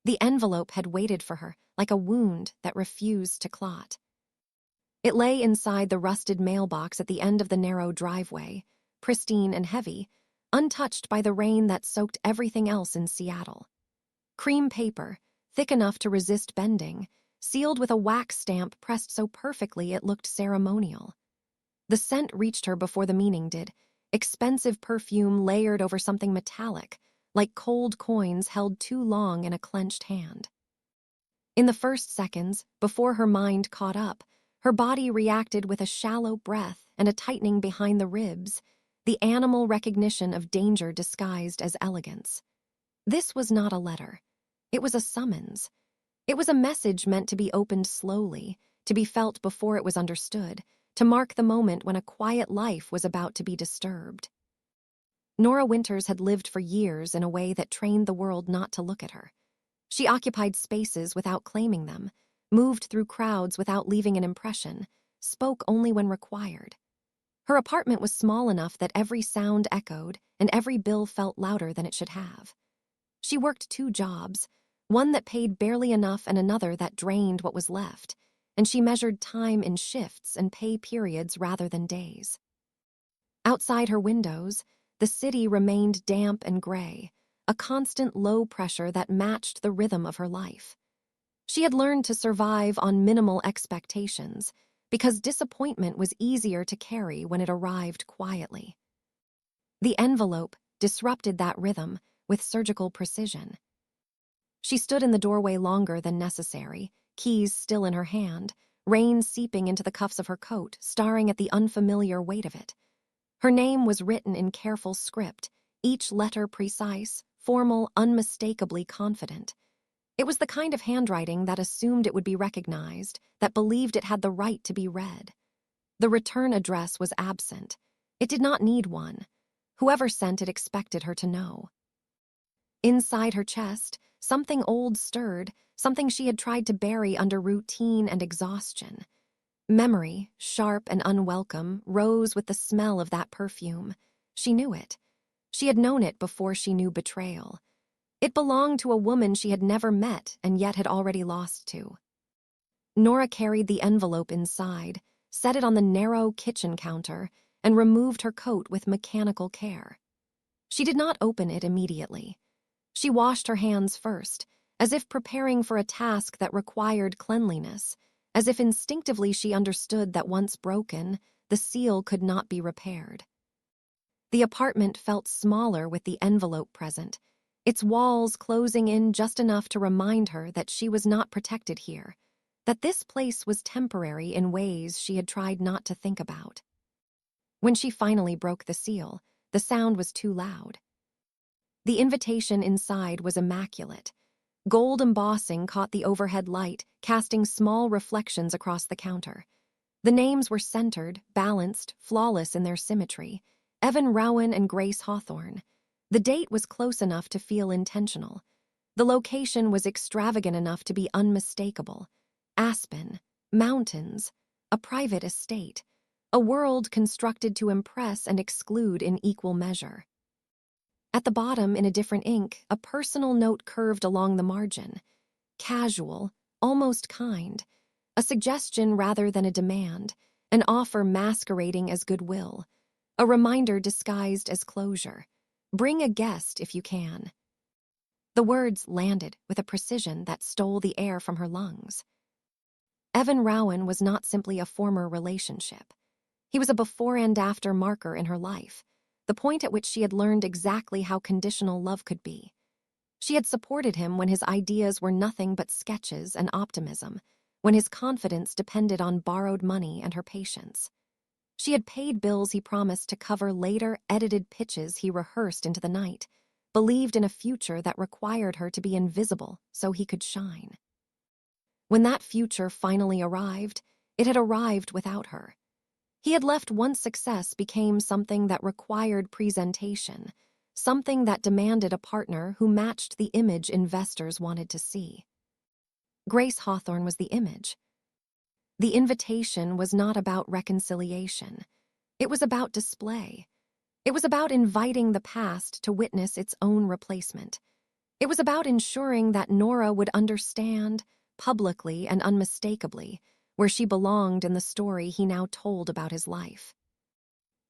The envelope had waited for her, like a wound that refused to clot. It lay inside the rusted mailbox at the end of the narrow driveway, pristine and heavy, untouched by the rain that soaked everything else in Seattle. Cream paper, thick enough to resist bending, sealed with a wax stamp pressed so perfectly it looked ceremonial. The scent reached her before the meaning did, expensive perfume layered over something metallic, like cold coins held too long in a clenched hand. In the first seconds, before her mind caught up, her body reacted with a shallow breath and a tightening behind the ribs, the animal recognition of danger disguised as elegance. This was not a letter. It was a summons. It was a message meant to be opened slowly, to be felt before it was understood, to mark the moment when a quiet life was about to be disturbed. Nora Winters had lived for years in a way that trained the world not to look at her. She occupied spaces without claiming them, moved through crowds without leaving an impression, spoke only when required. Her apartment was small enough that every sound echoed and every bill felt louder than it should have. She worked 2 jobs, one that paid barely enough and another that drained what was left, and she measured time in shifts and pay periods rather than days. Outside her windows, the city remained damp and gray, a constant low pressure that matched the rhythm of her life. She had learned to survive on minimal expectations because disappointment was easier to carry when it arrived quietly. The envelope disrupted that rhythm with surgical precision. She stood in the doorway longer than necessary, keys still in her hand, rain seeping into the cuffs of her coat, staring at the unfamiliar weight of it. Her name was written in careful script, each letter precise, formal, unmistakably confident. It was the kind of handwriting that assumed it would be recognized, that believed it had the right to be read. The return address was absent. It did not need one. Whoever sent it expected her to know. Inside her chest, something old stirred, something she had tried to bury under routine and exhaustion. Memory, sharp and unwelcome, rose with the smell of that perfume. She knew it. She had known it before she knew betrayal. It belonged to a woman she had never met and yet had already lost to. Nora carried the envelope inside, set it on the narrow kitchen counter, and removed her coat with mechanical care. She did not open it immediately. She washed her hands first, as if preparing for a task that required cleanliness, as if instinctively she understood that once broken, the seal could not be repaired. The apartment felt smaller with the envelope present, its walls closing in just enough to remind her that she was not protected here, that this place was temporary in ways she had tried not to think about. When she finally broke the seal, the sound was too loud. The invitation inside was immaculate. Gold embossing caught the overhead light, casting small reflections across the counter. The names were centered, balanced, flawless in their symmetry. Evan Rowan and Grace Hawthorne. The date was close enough to feel intentional. The location was extravagant enough to be unmistakable. Aspen, mountains, a private estate, a world constructed to impress and exclude in equal measure. At the bottom, in a different ink, a personal note curved along the margin. Casual, almost kind, a suggestion rather than a demand, an offer masquerading as goodwill, a reminder disguised as closure. Bring a guest if you can. The words landed with a precision that stole the air from her lungs. Evan Rowan was not simply a former relationship. He was a before and after marker in her life, the point at which she had learned exactly how conditional love could be. She had supported him when his ideas were nothing but sketches and optimism, when his confidence depended on borrowed money and her patience. She had paid bills he promised to cover later edited pitches he rehearsed into the night, believed in a future that required her to be invisible so he could shine. When that future finally arrived, it had arrived without her. He had left once success became something that required presentation, something that demanded a partner who matched the image investors wanted to see. Grace Hawthorne was the image. The invitation was not about reconciliation. It was about display. It was about inviting the past to witness its own replacement. It was about ensuring that Nora would understand, publicly and unmistakably, where she belonged in the story he now told about his life.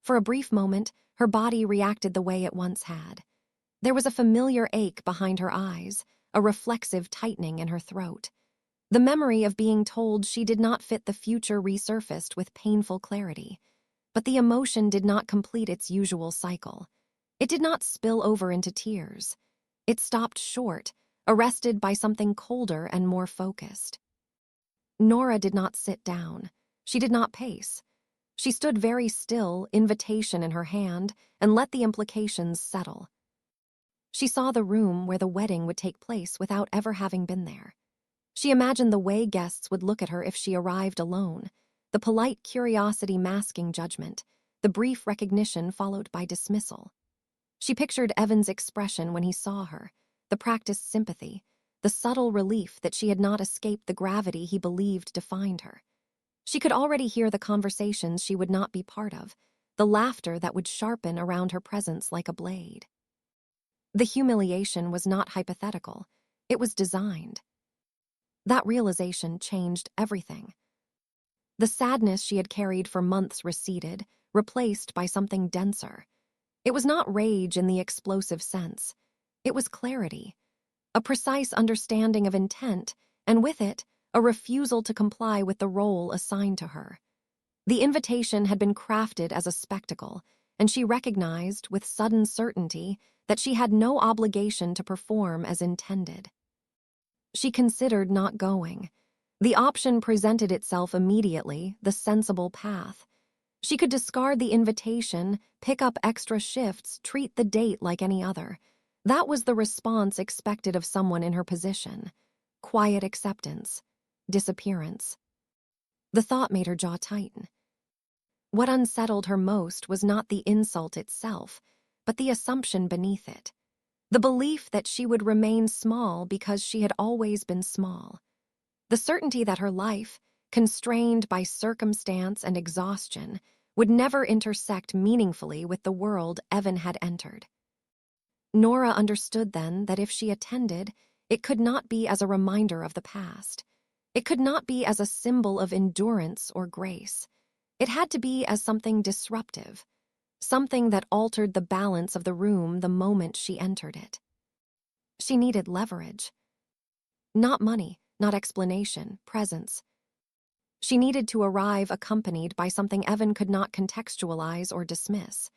For a brief moment, her body reacted the way it once had. There was a familiar ache behind her eyes, a reflexive tightening in her throat. The memory of being told she did not fit the future resurfaced with painful clarity. But the emotion did not complete its usual cycle. It did not spill over into tears. It stopped short, arrested by something colder and more focused. Nora did not sit down. She did not pace. She stood very still, invitation in her hand, and let the implications settle. She saw the room where the wedding would take place without ever having been there. She imagined the way guests would look at her if she arrived alone, the polite curiosity masking judgment, the brief recognition followed by dismissal. She pictured Evan's expression when he saw her, the practiced sympathy, the subtle relief that she had not escaped the gravity he believed defined her. She could already hear the conversations she would not be part of, the laughter that would sharpen around her presence like a blade. The humiliation was not hypothetical. It was designed. That realization changed everything. The sadness she had carried for months receded, replaced by something denser. It was not rage in the explosive sense. It was clarity, a precise understanding of intent, and with it, a refusal to comply with the role assigned to her. The invitation had been crafted as a spectacle, and she recognized, with sudden certainty, that she had no obligation to perform as intended. She considered not going. The option presented itself immediately, the sensible path. She could discard the invitation, pick up extra shifts, treat the date like any other. That was the response expected of someone in her position. Quiet acceptance. Disappearance. The thought made her jaw tighten. What unsettled her most was not the insult itself, but the assumption beneath it. The belief that she would remain small because she had always been small. The certainty that her life, constrained by circumstance and exhaustion, would never intersect meaningfully with the world Evan had entered. Nora understood then that if she attended, it could not be as a reminder of the past. It could not be as a symbol of endurance or grace. It had to be as something disruptive, something that altered the balance of the room the moment she entered it. She needed leverage. Not money, not explanation, presence. She needed to arrive accompanied by something Evan could not contextualize or dismiss.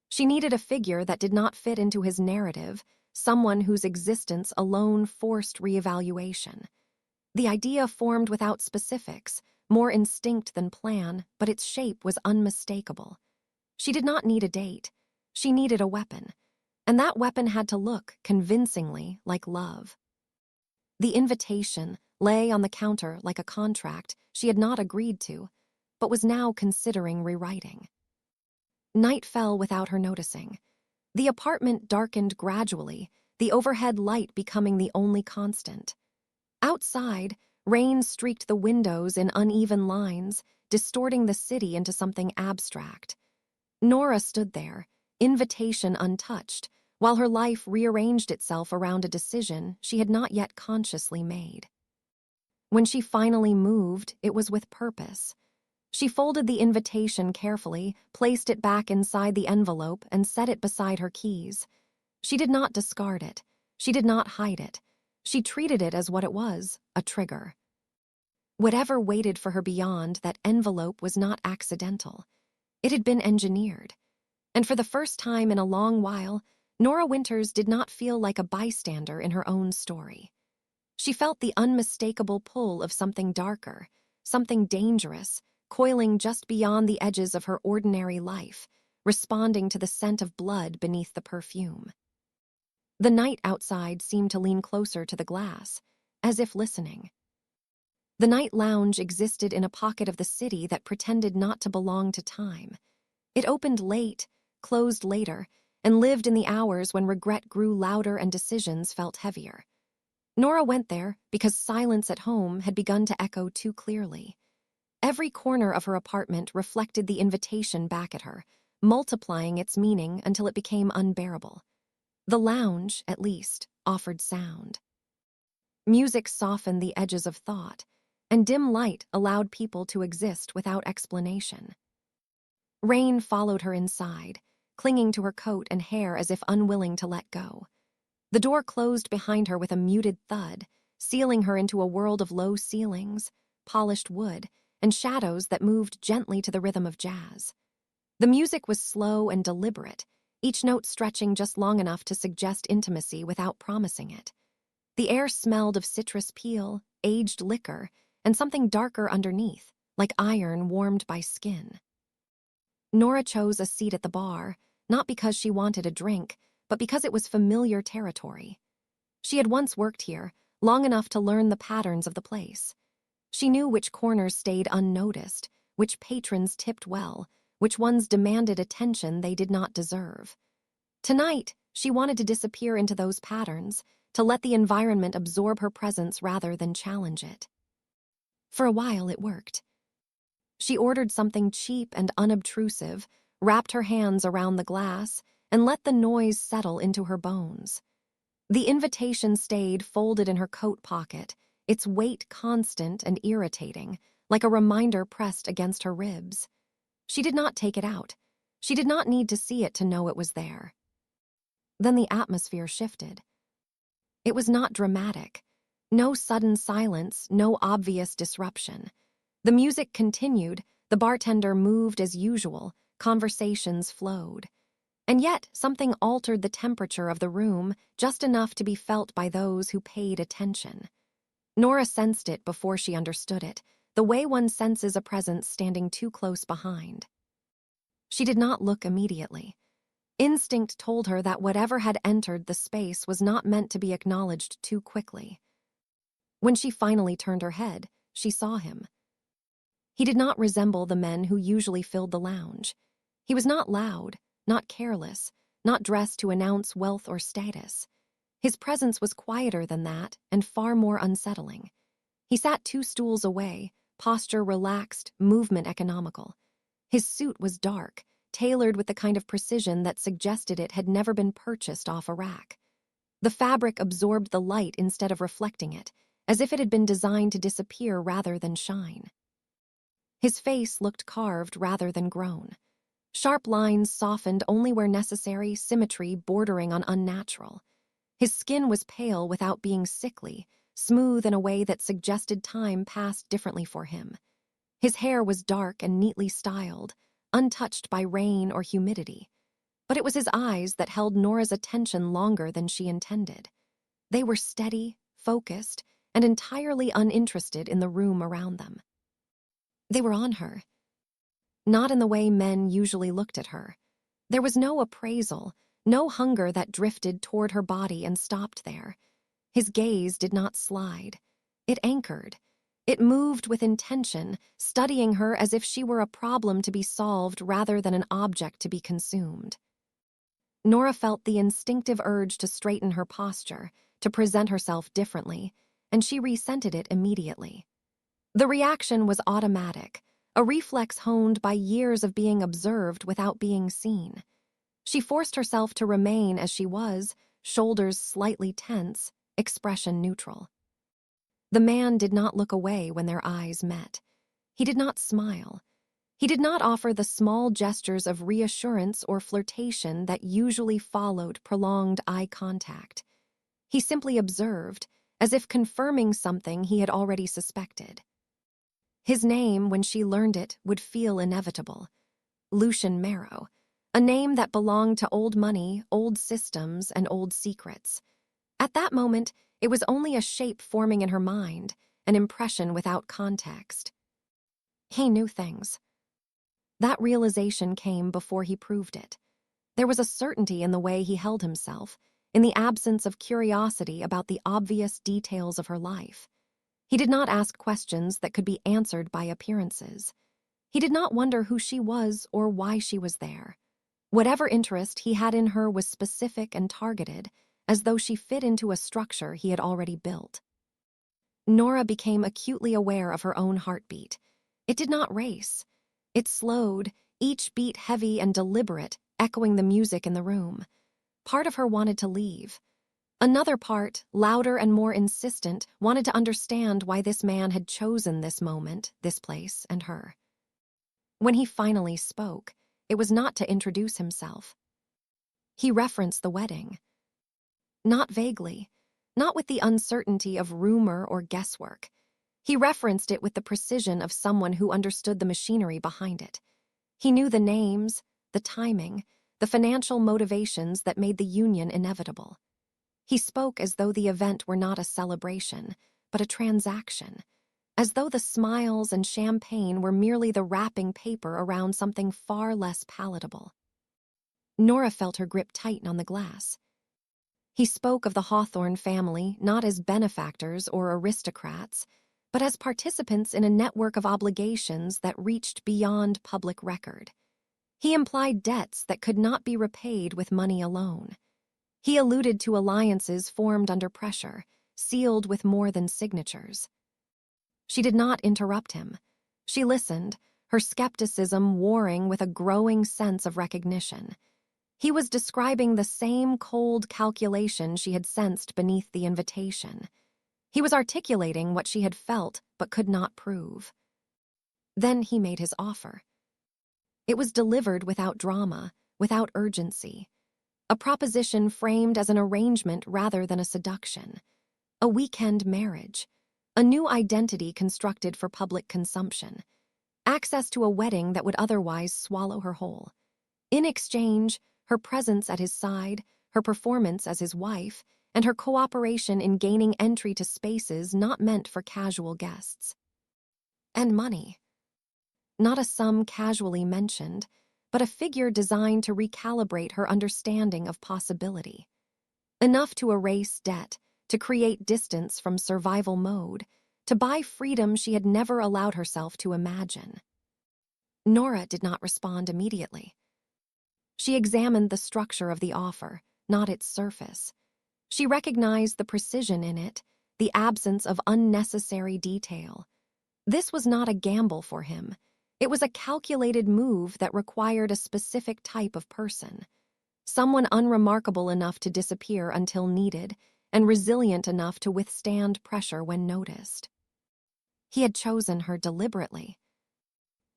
She needed a figure that did not fit into his narrative, someone whose existence alone forced reevaluation. The idea formed without specifics, more instinct than plan, but its shape was unmistakable. She did not need a date. She needed a weapon, and that weapon had to look, convincingly, like love. The invitation lay on the counter like a contract she had not agreed to, but was now considering rewriting. Night fell without her noticing. The apartment darkened gradually, the overhead light becoming the only constant. Outside, rain streaked the windows in uneven lines, distorting the city into something abstract. Nora stood there, invitation untouched, while her life rearranged itself around a decision she had not yet consciously made. When she finally moved, it was with purpose. She folded the invitation carefully, placed it back inside the envelope, and set it beside her keys. She did not discard it. She did not hide it. She treated it as what it was, a trigger. Whatever waited for her beyond that envelope was not accidental. It had been engineered. And for the first time in a long while, Nora Winters did not feel like a bystander in her own story. She felt the unmistakable pull of something darker, something dangerous, coiling just beyond the edges of her ordinary life, responding to the scent of blood beneath the perfume. The night outside seemed to lean closer to the glass, as if listening. The night lounge existed in a pocket of the city that pretended not to belong to time. It opened late, closed later, and lived in the hours when regret grew louder and decisions felt heavier. Nora went there because silence at home had begun to echo too clearly. Every corner of her apartment reflected the invitation back at her, multiplying its meaning until it became unbearable. The lounge, at least, offered sound. Music softened the edges of thought, and dim light allowed people to exist without explanation. Rain followed her inside, clinging to her coat and hair as if unwilling to let go. The door closed behind her with a muted thud, sealing her into a world of low ceilings, polished wood, and shadows that moved gently to the rhythm of jazz. The music was slow and deliberate, each note stretching just long enough to suggest intimacy without promising it. The air smelled of citrus peel, aged liquor, and something darker underneath, like iron warmed by skin. Nora chose a seat at the bar, not because she wanted a drink, but because it was familiar territory. She had once worked here, long enough to learn the patterns of the place. She knew which corners stayed unnoticed, which patrons tipped well, which ones demanded attention they did not deserve. Tonight, she wanted to disappear into those patterns, to let the environment absorb her presence rather than challenge it. For a while, it worked. She ordered something cheap and unobtrusive, wrapped her hands around the glass, and let the noise settle into her bones. The invitation stayed folded in her coat pocket, its weight constant and irritating, like a reminder pressed against her ribs. She did not take it out. She did not need to see it to know it was there. Then the atmosphere shifted. It was not dramatic. No sudden silence, no obvious disruption. The music continued, the bartender moved as usual, conversations flowed. And yet, something altered the temperature of the room, just enough to be felt by those who paid attention. Nora sensed it before she understood it, the way one senses a presence standing too close behind. She did not look immediately. Instinct told her that whatever had entered the space was not meant to be acknowledged too quickly. When she finally turned her head, she saw him. He did not resemble the men who usually filled the lounge. He was not loud, not careless, not dressed to announce wealth or status. His presence was quieter than that and far more unsettling. He sat 2 stools away, posture relaxed, movement economical. His suit was dark, tailored with the kind of precision that suggested it had never been purchased off a rack. The fabric absorbed the light instead of reflecting it, as if it had been designed to disappear rather than shine. His face looked carved rather than grown. Sharp lines softened only where necessary, symmetry bordering on unnatural. His skin was pale without being sickly, smooth in a way that suggested time passed differently for him. His hair was dark and neatly styled, untouched by rain or humidity. But it was his eyes that held Nora's attention longer than she intended. They were steady, focused, and entirely uninterested in the room around them. They were on her. Not in the way men usually looked at her. There was no appraisal, no hunger that drifted toward her body and stopped there. His gaze did not slide. It anchored. It moved with intention, studying her as if she were a problem to be solved rather than an object to be consumed. Nora felt the instinctive urge to straighten her posture, to present herself differently, and she resented it immediately. The reaction was automatic, a reflex honed by years of being observed without being seen. She forced herself to remain as she was, shoulders slightly tense, expression neutral. The man did not look away when their eyes met. He did not smile. He did not offer the small gestures of reassurance or flirtation that usually followed prolonged eye contact. He simply observed, as if confirming something he had already suspected. His name, when she learned it, would feel inevitable. Lucian Marrow, a name that belonged to old money, old systems, and old secrets. At that moment, it was only a shape forming in her mind, an impression without context. He knew things. That realization came before he proved it. There was a certainty in the way he held himself, in the absence of curiosity about the obvious details of her life. He did not ask questions that could be answered by appearances. He did not wonder who she was or why she was there. Whatever interest he had in her was specific and targeted, as though she fit into a structure he had already built. Nora became acutely aware of her own heartbeat. It did not race. It slowed, each beat heavy and deliberate, echoing the music in the room. Part of her wanted to leave. Another part, louder and more insistent, wanted to understand why this man had chosen this moment, this place, and her. When he finally spoke, it was not to introduce himself. He referenced the wedding. Not vaguely, not with the uncertainty of rumor or guesswork. He referenced it with the precision of someone who understood the machinery behind it. He knew the names, the timing, the financial motivations that made the union inevitable. He spoke as though the event were not a celebration, but a transaction, as though the smiles and champagne were merely the wrapping paper around something far less palatable. Nora felt her grip tighten on the glass. He spoke of the Hawthorne family not as benefactors or aristocrats, but as participants in a network of obligations that reached beyond public record. He implied debts that could not be repaid with money alone. He alluded to alliances formed under pressure, sealed with more than signatures. She did not interrupt him. She listened, her skepticism warring with a growing sense of recognition. He was describing the same cold calculation she had sensed beneath the invitation. He was articulating what she had felt but could not prove. Then he made his offer. It was delivered without drama, without urgency. A proposition framed as an arrangement rather than a seduction. A weekend marriage. A new identity constructed for public consumption. Access to a wedding that would otherwise swallow her whole. In exchange, her presence at his side, her performance as his wife, and her cooperation in gaining entry to spaces not meant for casual guests. And money. Not a sum casually mentioned, but a figure designed to recalibrate her understanding of possibility. Enough to erase debt, to create distance from survival mode, to buy freedom she had never allowed herself to imagine. Nora did not respond immediately. She examined the structure of the offer, not its surface. She recognized the precision in it, the absence of unnecessary detail. This was not a gamble for him. It was a calculated move that required a specific type of person. Someone unremarkable enough to disappear until needed, and resilient enough to withstand pressure when noticed. He had chosen her deliberately.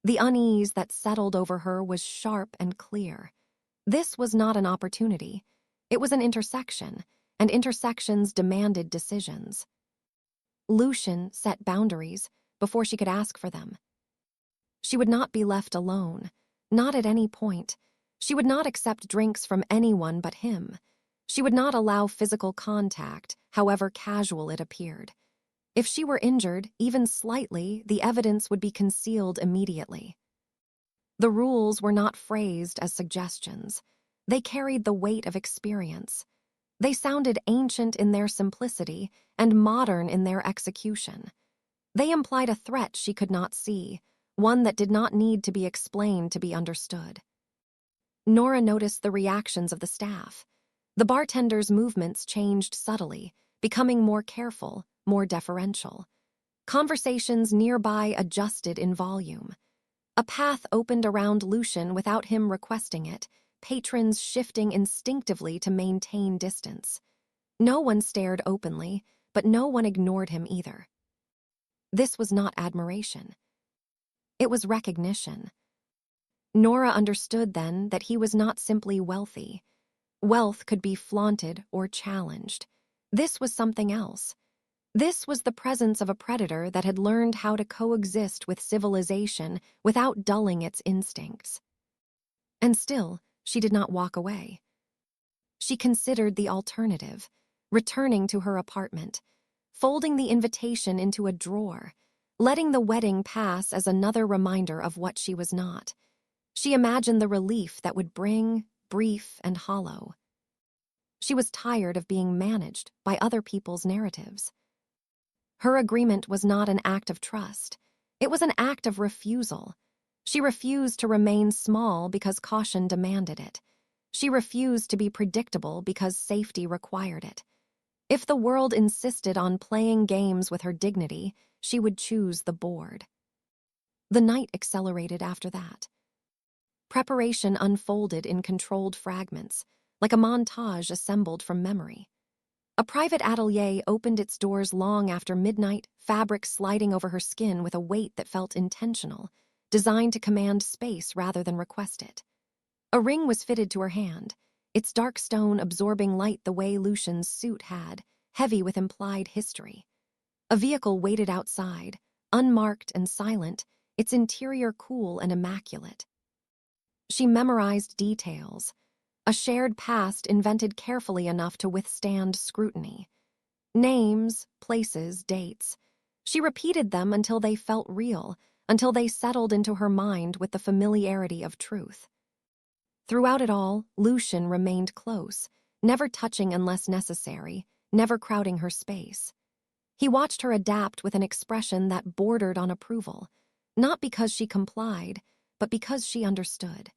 The unease that settled over her was sharp and clear. This was not an opportunity. It was an intersection, and intersections demanded decisions. Lucian set boundaries before she could ask for them. She would not be left alone, not at any point. She would not accept drinks from anyone but him. She would not allow physical contact, however casual it appeared. If she were injured, even slightly, the evidence would be concealed immediately. The rules were not phrased as suggestions. They carried the weight of experience. They sounded ancient in their simplicity and modern in their execution. They implied a threat she could not see, one that did not need to be explained to be understood. Nora noticed the reactions of the staff. The bartender's movements changed subtly, becoming more careful, more deferential. Conversations nearby adjusted in volume. A path opened around Lucian without him requesting it, patrons shifting instinctively to maintain distance. No one stared openly, but no one ignored him either. This was not admiration. It was recognition. Nora understood then that he was not simply wealthy. Wealth could be flaunted or challenged. This was something else. This was the presence of a predator that had learned how to coexist with civilization without dulling its instincts. And still, she did not walk away. She considered the alternative, returning to her apartment, folding the invitation into a drawer, letting the wedding pass as another reminder of what she was not. She imagined the relief that would bring, brief and hollow. She was tired of being managed by other people's narratives. Her agreement was not an act of trust. It was an act of refusal. She refused to remain small because caution demanded it. She refused to be predictable because safety required it. If the world insisted on playing games with her dignity, she would choose the board. The night accelerated after that. Preparation unfolded in controlled fragments, like a montage assembled from memory. A private atelier opened its doors long after midnight, fabric sliding over her skin with a weight that felt intentional, designed to command space rather than request it. A ring was fitted to her hand, its dark stone absorbing light the way Lucian's suit had, heavy with implied history. A vehicle waited outside, unmarked and silent, its interior cool and immaculate. She memorized details, a shared past invented carefully enough to withstand scrutiny. Names, places, dates. She repeated them until they felt real, until they settled into her mind with the familiarity of truth. Throughout it all, Lucian remained close, never touching unless necessary, never crowding her space. He watched her adapt with an expression that bordered on approval, not because she complied, but because she understood.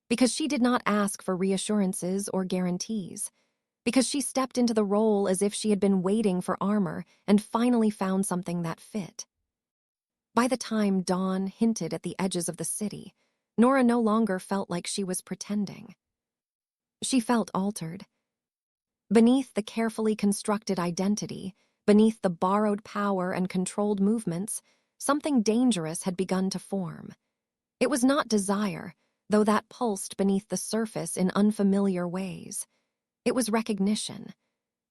Because she did not ask for reassurances or guarantees. Because she stepped into the role as if she had been waiting for armor and finally found something that fit. By the time dawn hinted at the edges of the city, Nora no longer felt like she was pretending. She felt altered. Beneath the carefully constructed identity, beneath the borrowed power and controlled movements, something dangerous had begun to form. It was not desire, though that pulsed beneath the surface in unfamiliar ways. It was recognition.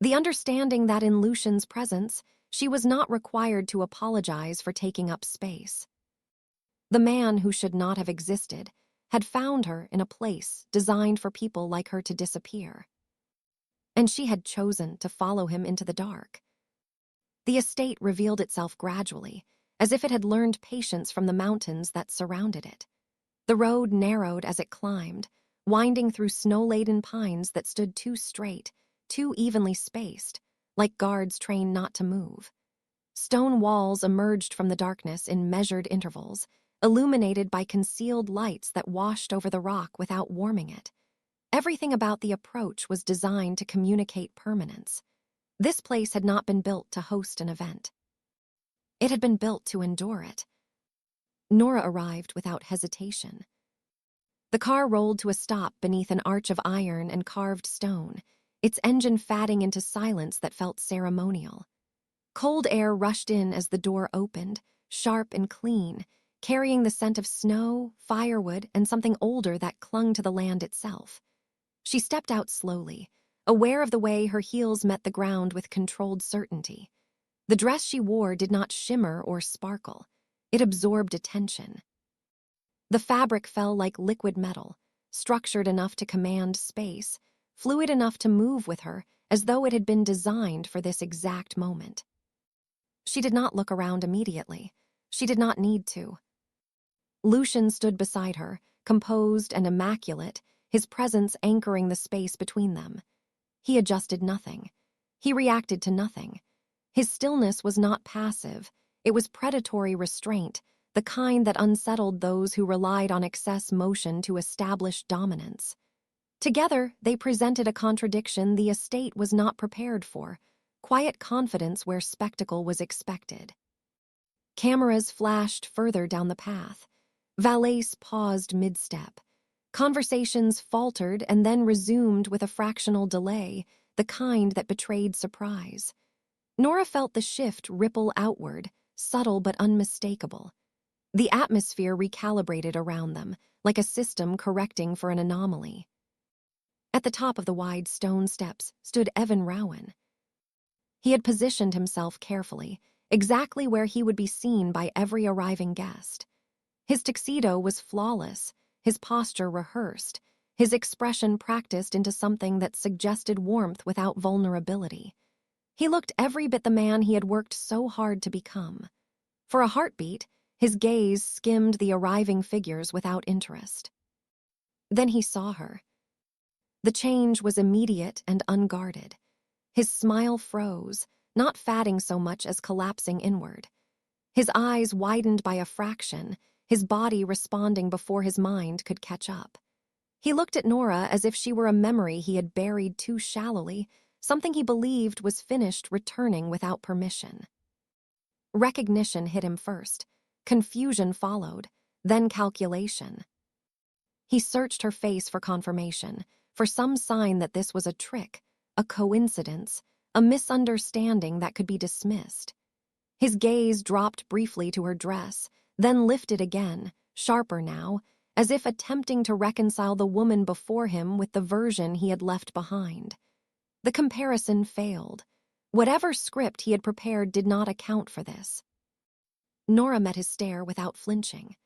The understanding that in Lucian's presence, she was not required to apologize for taking up space. The man who should not have existed had found her in a place designed for people like her to disappear. And she had chosen to follow him into the dark. The estate revealed itself gradually, as if it had learned patience from the mountains that surrounded it. The road narrowed as it climbed, winding through snow-laden pines that stood too straight, too evenly spaced, like guards trained not to move. Stone walls emerged from the darkness in measured intervals, illuminated by concealed lights that washed over the rock without warming it. Everything about the approach was designed to communicate permanence. This place had not been built to host an event. It had been built to endure it. Nora arrived without hesitation. The car rolled to a stop beneath an arch of iron and carved stone, its engine fatting into silence that felt ceremonial. Cold air rushed in as the door opened, sharp and clean, carrying the scent of snow, firewood, and something older that clung to the land itself. She stepped out slowly, aware of the way her heels met the ground with controlled certainty. The dress she wore did not shimmer or sparkle. It absorbed attention. The fabric fell like liquid metal, structured enough to command space, fluid enough to move with her, as though it had been designed for this exact moment. She did not look around immediately. She did not need to. Lucian stood beside her, composed and immaculate, his presence anchoring the space between them. He adjusted nothing. He reacted to nothing. His stillness was not passive. It was predatory restraint, the kind that unsettled those who relied on excess motion to establish dominance. Together, they presented a contradiction the estate was not prepared for, quiet confidence where spectacle was expected. Cameras flashed further down the path. Valets paused mid-step. Conversations faltered and then resumed with a fractional delay, the kind that betrayed surprise. Nora felt the shift ripple outward, subtle but unmistakable. The atmosphere recalibrated around them, like a system correcting for an anomaly. At the top of the wide stone steps stood Evan Rowan. He had positioned himself carefully, exactly where he would be seen by every arriving guest. His tuxedo was flawless, his posture rehearsed, his expression practiced into something that suggested warmth without vulnerability. He looked every bit the man he had worked so hard to become. For a heartbeat, his gaze skimmed the arriving figures without interest. Then he saw her. The change was immediate and unguarded. His smile froze, not fatting so much as collapsing inward. His eyes widened by a fraction, his body responding before his mind could catch up. He looked at Nora as if she were a memory he had buried too shallowly, something he believed was finished returning without permission. Recognition hit him first. Confusion followed, then calculation. He searched her face for confirmation, for some sign that this was a trick, a coincidence, a misunderstanding that could be dismissed. His gaze dropped briefly to her dress, then lifted again, sharper now, as if attempting to reconcile the woman before him with the version he had left behind. The comparison failed. Whatever script he had prepared did not account for this. Nora met his stare without flinching.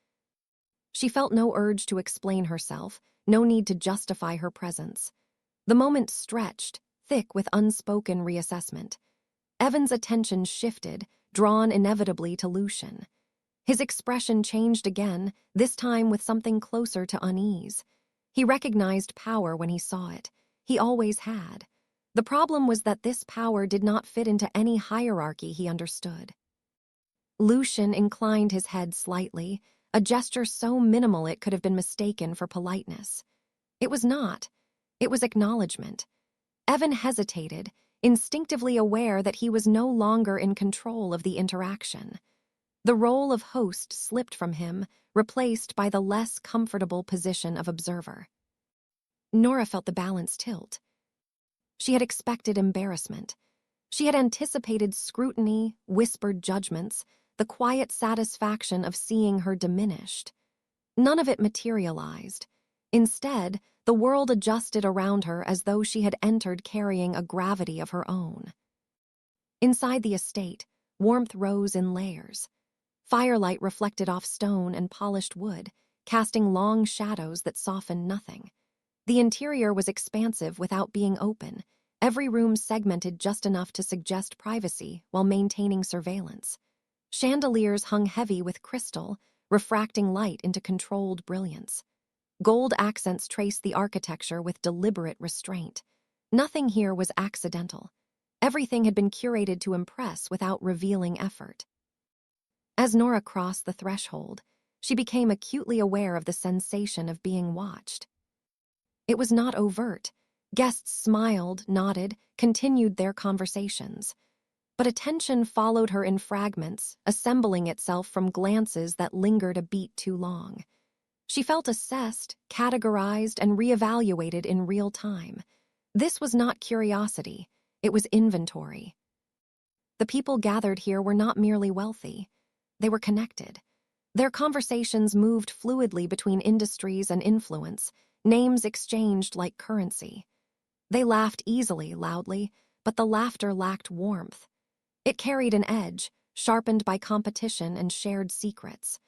She felt no urge to explain herself, no need to justify her presence. The moment stretched, thick with unspoken reassessment. Evan's attention shifted, drawn inevitably to Lucian. His expression changed again, this time with something closer to unease. He recognized power when he saw it. He always had. The problem was that this power did not fit into any hierarchy he understood. Lucian inclined his head slightly, a gesture so minimal it could have been mistaken for politeness. It was not. It was acknowledgement. Evan hesitated, instinctively aware that he was no longer in control of the interaction. The role of host slipped from him, replaced by the less comfortable position of observer. Nora felt the balance tilt. She had expected embarrassment. She had anticipated scrutiny, whispered judgments, the quiet satisfaction of seeing her diminished. None of it materialized. Instead, the world adjusted around her as though she had entered carrying a gravity of her own. Inside the estate, warmth rose in layers. Firelight reflected off stone and polished wood, casting long shadows that softened nothing. The interior was expansive without being open, every room segmented just enough to suggest privacy while maintaining surveillance. Chandeliers hung heavy with crystal, refracting light into controlled brilliance. Gold accents traced the architecture with deliberate restraint. Nothing here was accidental. Everything had been curated to impress without revealing effort. As Nora crossed the threshold, she became acutely aware of the sensation of being watched. It was not overt. Guests smiled, nodded, continued their conversations. But attention followed her in fragments, assembling itself from glances that lingered a beat too long. She felt assessed, categorized, and reevaluated in real time. This was not curiosity, it was inventory. The people gathered here were not merely wealthy. They were connected. Their conversations moved fluidly between industries and influence, names exchanged like currency. They laughed easily, loudly, but the laughter lacked warmth. It carried an edge, sharpened by competition and shared secrets.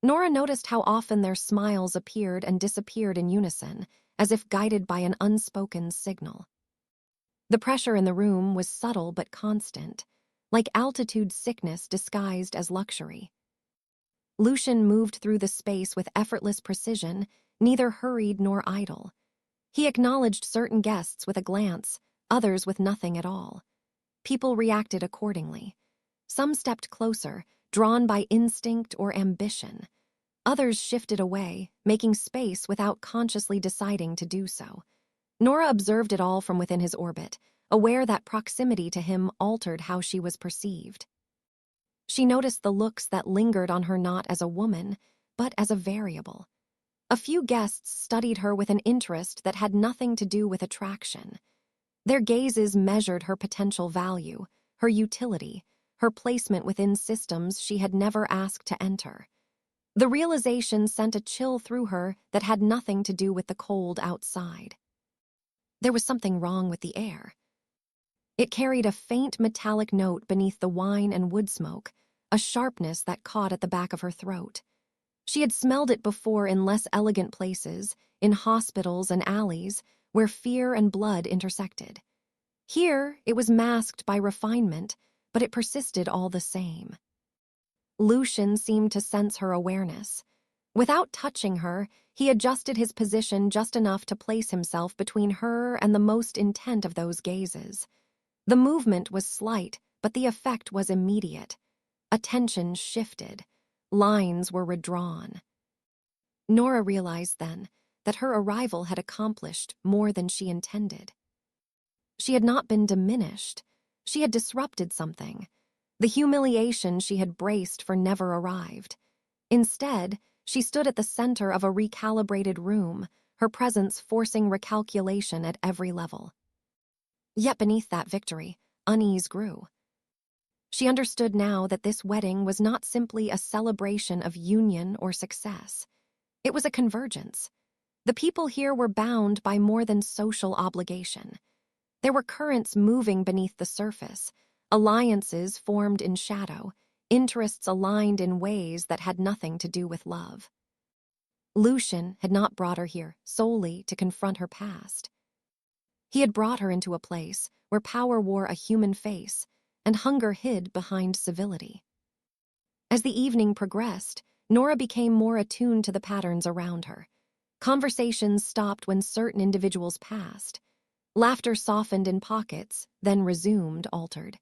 Nora noticed how often their smiles appeared and disappeared in unison, as if guided by an unspoken signal. The pressure in the room was subtle but constant, like altitude sickness disguised as luxury. Lucian moved through the space with effortless precision, neither hurried nor idle. He acknowledged certain guests with a glance, others with nothing at all. People reacted accordingly. Some stepped closer, drawn by instinct or ambition. Others shifted away, making space without consciously deciding to do so. Nora observed it all from within his orbit, aware that proximity to him altered how she was perceived. She noticed the looks that lingered on her not as a woman, but as a variable. A few guests studied her with an interest that had nothing to do with attraction. Their gazes measured her potential value, her utility, her placement within systems she had never asked to enter. The realization sent a chill through her that had nothing to do with the cold outside. There was something wrong with the air. It carried a faint metallic note beneath the wine and wood smoke, a sharpness that caught at the back of her throat. She had smelled it before in less elegant places, in hospitals and alleys, where fear and blood intersected. Here, it was masked by refinement, but it persisted all the same. Lucian seemed to sense her awareness. Without touching her, he adjusted his position just enough to place himself between her and the most intent of those gazes. The movement was slight, but the effect was immediate. Attention shifted. Lines were redrawn. Nora realized then that her arrival had accomplished more than she intended. She had not been diminished. She had disrupted something. The humiliation she had braced for never arrived. Instead, she stood at the center of a recalibrated room, her presence forcing recalculation at every level. Yet beneath that victory, unease grew. She understood now that this wedding was not simply a celebration of union or success. It was a convergence. The people here were bound by more than social obligation. There were currents moving beneath the surface, alliances formed in shadow, interests aligned in ways that had nothing to do with love. Lucian had not brought her here solely to confront her past. He had brought her into a place where power wore a human face and hunger hid behind civility. As the evening progressed, Nora became more attuned to the patterns around her. Conversations stopped when certain individuals passed. Laughter softened in pockets, then resumed altered.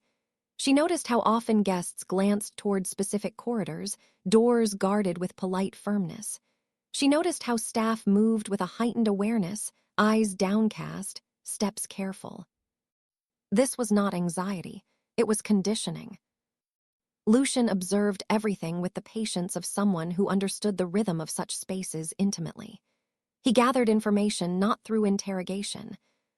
She noticed how often guests glanced toward specific corridors, doors guarded with polite firmness. She noticed how staff moved with a heightened awareness, eyes downcast, steps careful. This was not anxiety, it was conditioning. Lucian observed everything with the patience of someone who understood the rhythm of such spaces intimately. He gathered information not through interrogation,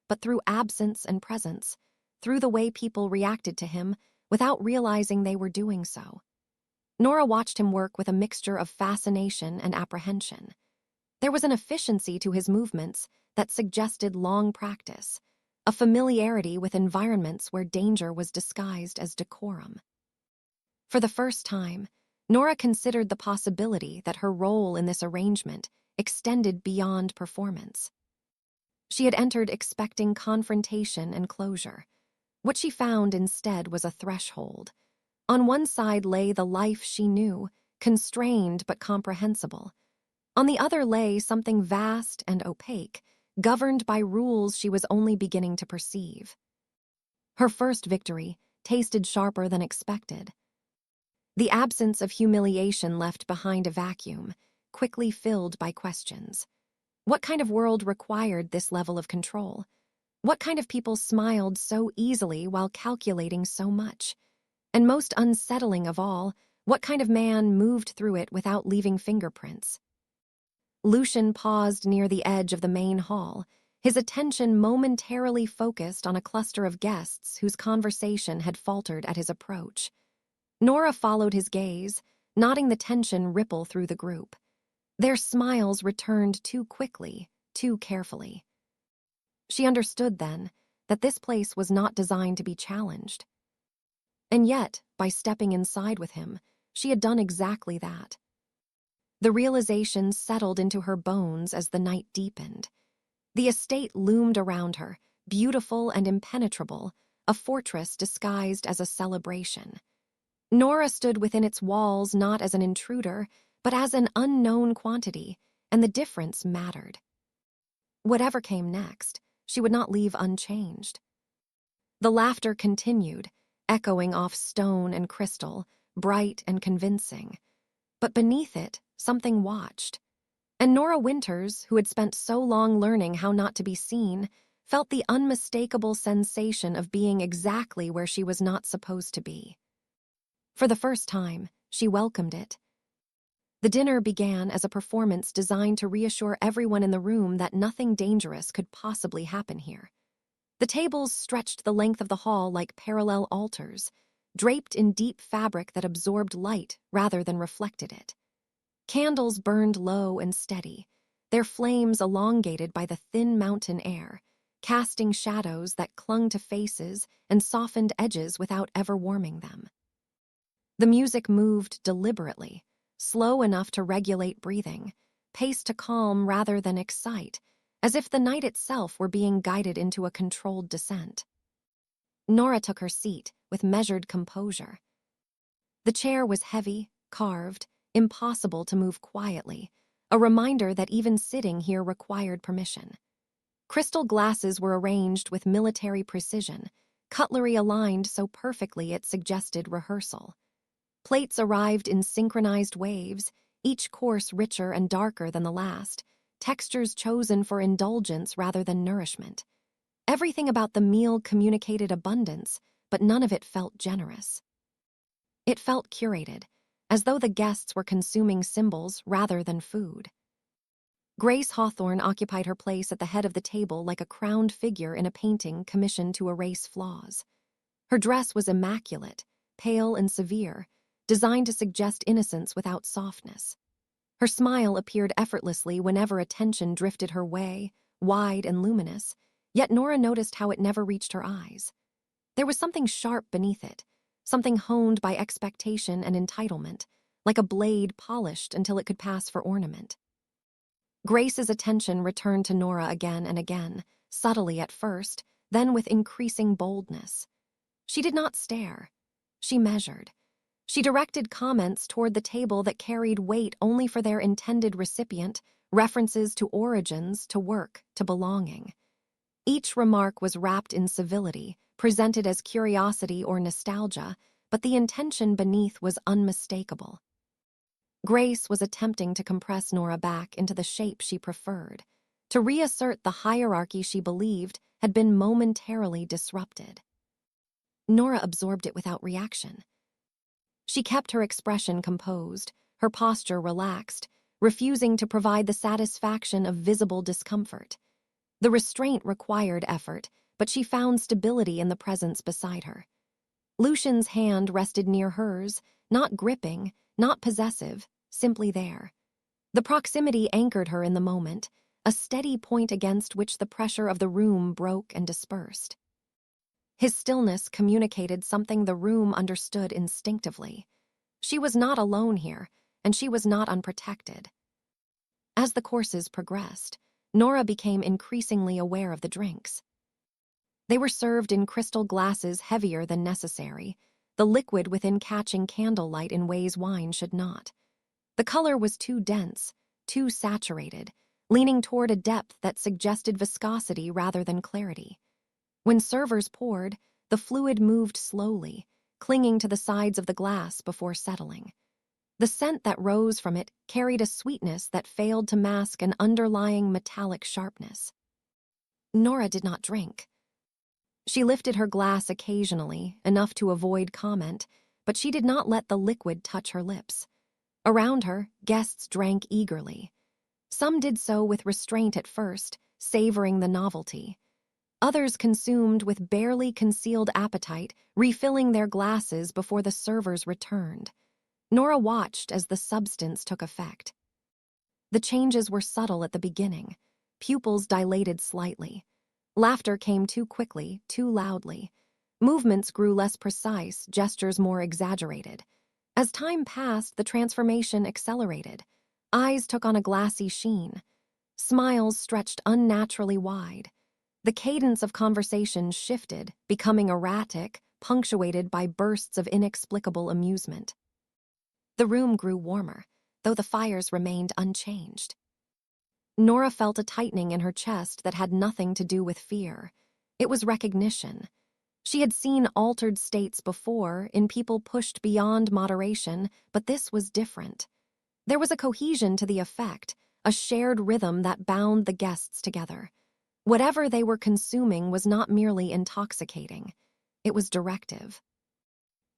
but through absence and presence, through the way people reacted to him without realizing they were doing so. Nora watched him work with a mixture of fascination and apprehension. There was an efficiency to his movements that suggested long practice, a familiarity with environments where danger was disguised as decorum. For the first time, Nora considered the possibility that her role in this arrangement extended beyond performance. She had entered expecting confrontation and closure. What she found instead was a threshold. On one side lay the life she knew, constrained but comprehensible. On the other lay something vast and opaque, governed by rules she was only beginning to perceive. Her first victory tasted sharper than expected. The absence of humiliation left behind a vacuum, quickly filled by questions. What kind of world required this level of control? What kind of people smiled so easily while calculating so much? And most unsettling of all, what kind of man moved through it without leaving fingerprints? Lucian paused near the edge of the main hall, his attention momentarily focused on a cluster of guests whose conversation had faltered at his approach. Nora followed his gaze, noting the tension ripple through the group. Their smiles returned too quickly, too carefully. She understood then that this place was not designed to be challenged. And yet, by stepping inside with him, she had done exactly that. The realization settled into her bones as the night deepened. The estate loomed around her, beautiful and impenetrable, a fortress disguised as a celebration. Nora stood within its walls not as an intruder, but as an unknown quantity, and the difference mattered. Whatever came next, she would not leave unchanged. The laughter continued, echoing off stone and crystal, bright and convincing. But beneath it, something watched. And Nora Winters, who had spent so long learning how not to be seen, felt the unmistakable sensation of being exactly where she was not supposed to be. For the first time, she welcomed it. The dinner began as a performance designed to reassure everyone in the room that nothing dangerous could possibly happen here. The tables stretched the length of the hall like parallel altars, draped in deep fabric that absorbed light rather than reflected it. Candles burned low and steady, their flames elongated by the thin mountain air, casting shadows that clung to faces and softened edges without ever warming them. The music moved deliberately, slow enough to regulate breathing, paced to calm rather than excite, as if the night itself were being guided into a controlled descent. Nora took her seat with measured composure. The chair was heavy, carved, impossible to move quietly, a reminder that even sitting here required permission. Crystal glasses were arranged with military precision, cutlery aligned so perfectly it suggested rehearsal. Plates arrived in synchronized waves, each course richer and darker than the last, textures chosen for indulgence rather than nourishment. Everything about the meal communicated abundance, but none of it felt generous. It felt curated, as though the guests were consuming symbols rather than food. Grace Hawthorne occupied her place at the head of the table like a crowned figure in a painting commissioned to erase flaws. Her dress was immaculate, pale and severe, designed to suggest innocence without softness. Her smile appeared effortlessly whenever attention drifted her way, wide and luminous, yet Nora noticed how it never reached her eyes. There was something sharp beneath it, something honed by expectation and entitlement, like a blade polished until it could pass for ornament. Grace's attention returned to Nora again and again, subtly at first, then with increasing boldness. She did not stare. She measured. She directed comments toward the table that carried weight only for their intended recipient, references to origins, to work, to belonging. Each remark was wrapped in civility, presented as curiosity or nostalgia, but the intention beneath was unmistakable. Grace was attempting to compress Nora back into the shape she preferred, to reassert the hierarchy she believed had been momentarily disrupted. Nora absorbed it without reaction. She kept her expression composed, her posture relaxed, refusing to provide the satisfaction of visible discomfort. The restraint required effort, but she found stability in the presence beside her. Lucian's hand rested near hers, not gripping, not possessive, simply there. The proximity anchored her in the moment, a steady point against which the pressure of the room broke and dispersed. His stillness communicated something the room understood instinctively. She was not alone here, and she was not unprotected. As the courses progressed, Nora became increasingly aware of the drinks. They were served in crystal glasses heavier than necessary, the liquid within catching candlelight in ways wine should not. The color was too dense, too saturated, leaning toward a depth that suggested viscosity rather than clarity. When servers poured, the fluid moved slowly, clinging to the sides of the glass before settling. The scent that rose from it carried a sweetness that failed to mask an underlying metallic sharpness. Nora did not drink. She lifted her glass occasionally, enough to avoid comment, but she did not let the liquid touch her lips. Around her, guests drank eagerly. Some did so with restraint at first, savoring the novelty. Others consumed with barely concealed appetite, refilling their glasses before the servers returned. Nora watched as the substance took effect. The changes were subtle at the beginning. Pupils dilated slightly. Laughter came too quickly, too loudly. Movements grew less precise, gestures more exaggerated. As time passed, the transformation accelerated. Eyes took on a glassy sheen. Smiles stretched unnaturally wide. The cadence of conversation shifted, becoming erratic, punctuated by bursts of inexplicable amusement. The room grew warmer, though the fires remained unchanged. Nora felt a tightening in her chest that had nothing to do with fear. It was recognition. She had seen altered states before, in people pushed beyond moderation, but this was different. There was a cohesion to the effect, a shared rhythm that bound the guests together. Whatever they were consuming was not merely intoxicating. It was directive.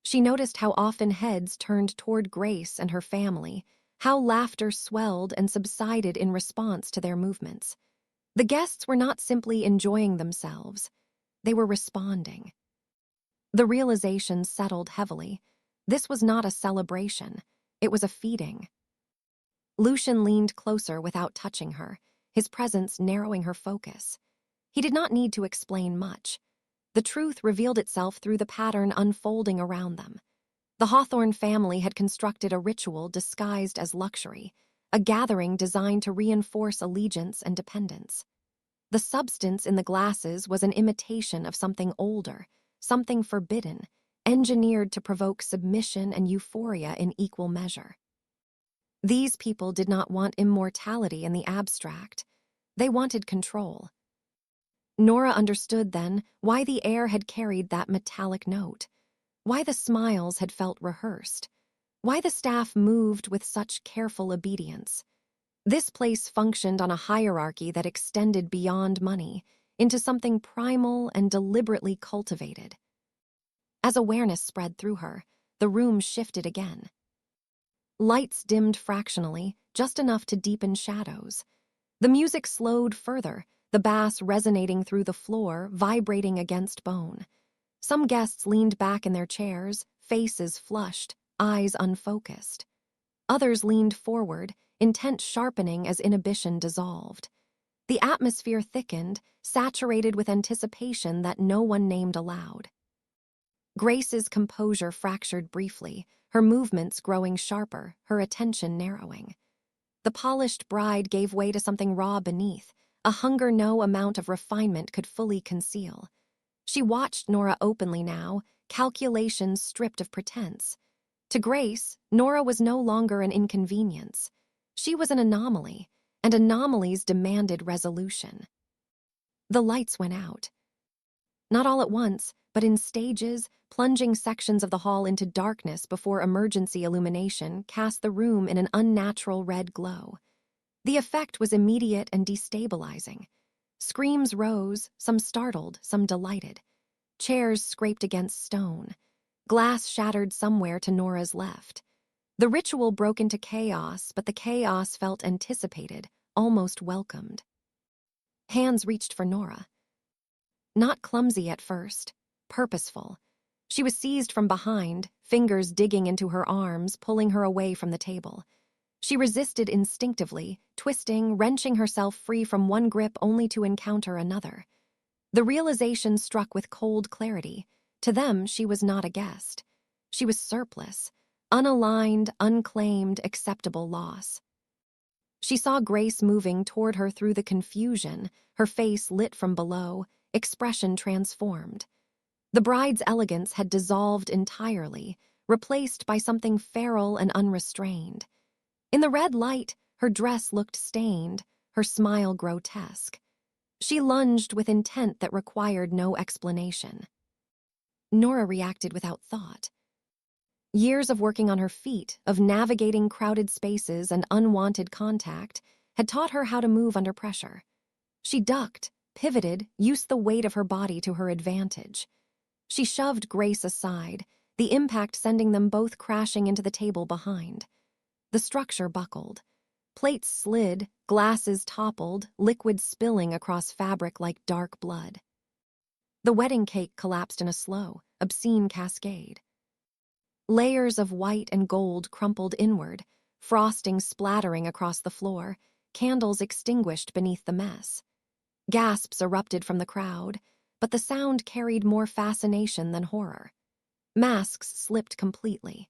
She noticed how often heads turned toward Grace and her family, how laughter swelled and subsided in response to their movements. The guests were not simply enjoying themselves. They were responding. The realization settled heavily. This was not a celebration. It was a feeding. Lucian leaned closer without touching her, his presence narrowing her focus. He did not need to explain much. The truth revealed itself through the pattern unfolding around them. The Hawthorne family had constructed a ritual disguised as luxury, a gathering designed to reinforce allegiance and dependence. The substance in the glasses was an imitation of something older, something forbidden, engineered to provoke submission and euphoria in equal measure. These people did not want immortality in the abstract. They wanted control. Nora understood then why the air had carried that metallic note, why the smiles had felt rehearsed, why the staff moved with such careful obedience. This place functioned on a hierarchy that extended beyond money, into something primal and deliberately cultivated. As awareness spread through her, the room shifted again. Lights dimmed fractionally, just enough to deepen shadows. The music slowed further, the bass resonating through the floor, vibrating against bone. Some guests leaned back in their chairs, faces flushed, eyes unfocused. Others leaned forward, intent sharpening as inhibition dissolved. The atmosphere thickened, saturated with anticipation that no one named aloud. Grace's composure fractured briefly, her movements growing sharper, her attention narrowing. The polished bride gave way to something raw beneath, a hunger no amount of refinement could fully conceal. She watched Nora openly now, calculations stripped of pretense. To Grace, Nora was no longer an inconvenience. She was an anomaly, and anomalies demanded resolution. The lights went out. Not all at once, but in stages, plunging sections of the hall into darkness before emergency illumination cast the room in an unnatural red glow. The effect was immediate and destabilizing. Screams rose, some startled, some delighted. Chairs scraped against stone. Glass shattered somewhere to Nora's left. The ritual broke into chaos, but the chaos felt anticipated, almost welcomed. Hands reached for Nora. Not clumsy at first, purposeful. She was seized from behind, fingers digging into her arms, pulling her away from the table. She resisted instinctively, twisting, wrenching herself free from one grip only to encounter another. The realization struck with cold clarity. To them, she was not a guest. She was surplus, unaligned, unclaimed, acceptable loss. She saw Grace moving toward her through the confusion, her face lit from below, expression transformed. The bride's elegance had dissolved entirely, replaced by something feral and unrestrained. In the red light, her dress looked stained, her smile grotesque. She lunged with intent that required no explanation. Nora reacted without thought. Years of working on her feet, of navigating crowded spaces and unwanted contact, had taught her how to move under pressure. She ducked, pivoted, used the weight of her body to her advantage. She shoved Grace aside, the impact sending them both crashing into the table behind. The structure buckled. Plates slid, glasses toppled, liquid spilling across fabric like dark blood. The wedding cake collapsed in a slow, obscene cascade. Layers of white and gold crumpled inward, frosting splattering across the floor, candles extinguished beneath the mess. Gasps erupted from the crowd, but the sound carried more fascination than horror. Masks slipped completely.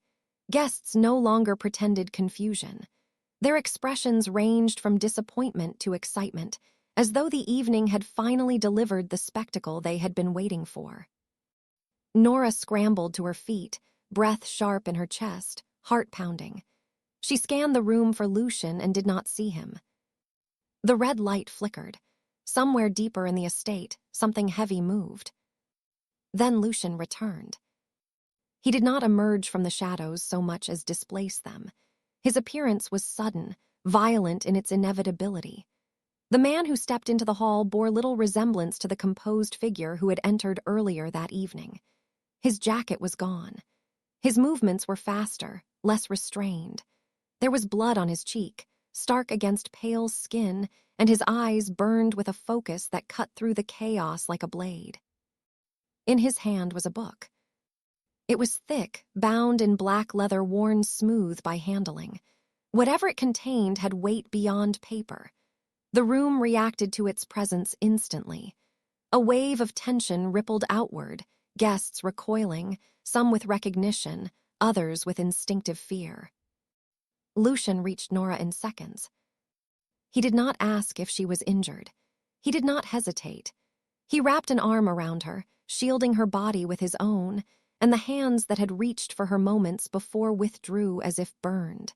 Guests no longer pretended confusion. Their expressions ranged from disappointment to excitement, as though the evening had finally delivered the spectacle they had been waiting for. Nora scrambled to her feet, breath sharp in her chest, heart pounding. She scanned the room for Lucian and did not see him. The red light flickered. Somewhere deeper in the estate, something heavy moved. Then Lucian returned. He did not emerge from the shadows so much as displace them. His appearance was sudden, violent in its inevitability. The man who stepped into the hall bore little resemblance to the composed figure who had entered earlier that evening. His jacket was gone. His movements were faster, less restrained. There was blood on his cheek, stark against pale skin, and his eyes burned with a focus that cut through the chaos like a blade. In his hand was a book. It was thick, bound in black leather worn smooth by handling. Whatever it contained had weight beyond paper. The room reacted to its presence instantly. A wave of tension rippled outward, guests recoiling, some with recognition, others with instinctive fear. Lucian reached Nora in seconds. He did not ask if she was injured. He did not hesitate. He wrapped an arm around her, shielding her body with his own, and the hands that had reached for her moments before withdrew as if burned.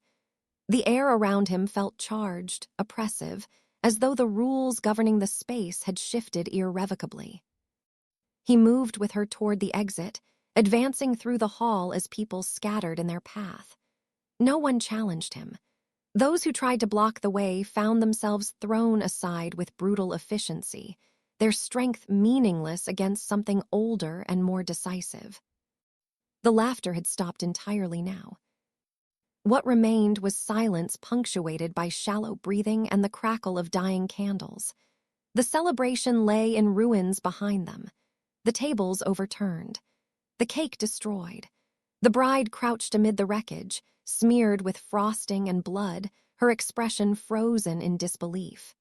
The air around him felt charged, oppressive, as though the rules governing the space had shifted irrevocably. He moved with her toward the exit, advancing through the hall as people scattered in their path. No one challenged him. Those who tried to block the way found themselves thrown aside with brutal efficiency, their strength meaningless against something older and more decisive. The laughter had stopped entirely now. What remained was silence punctuated by shallow breathing and the crackle of dying candles. The celebration lay in ruins behind them. The tables overturned. The cake destroyed. The bride crouched amid the wreckage, smeared with frosting and blood, her expression frozen in disbelief.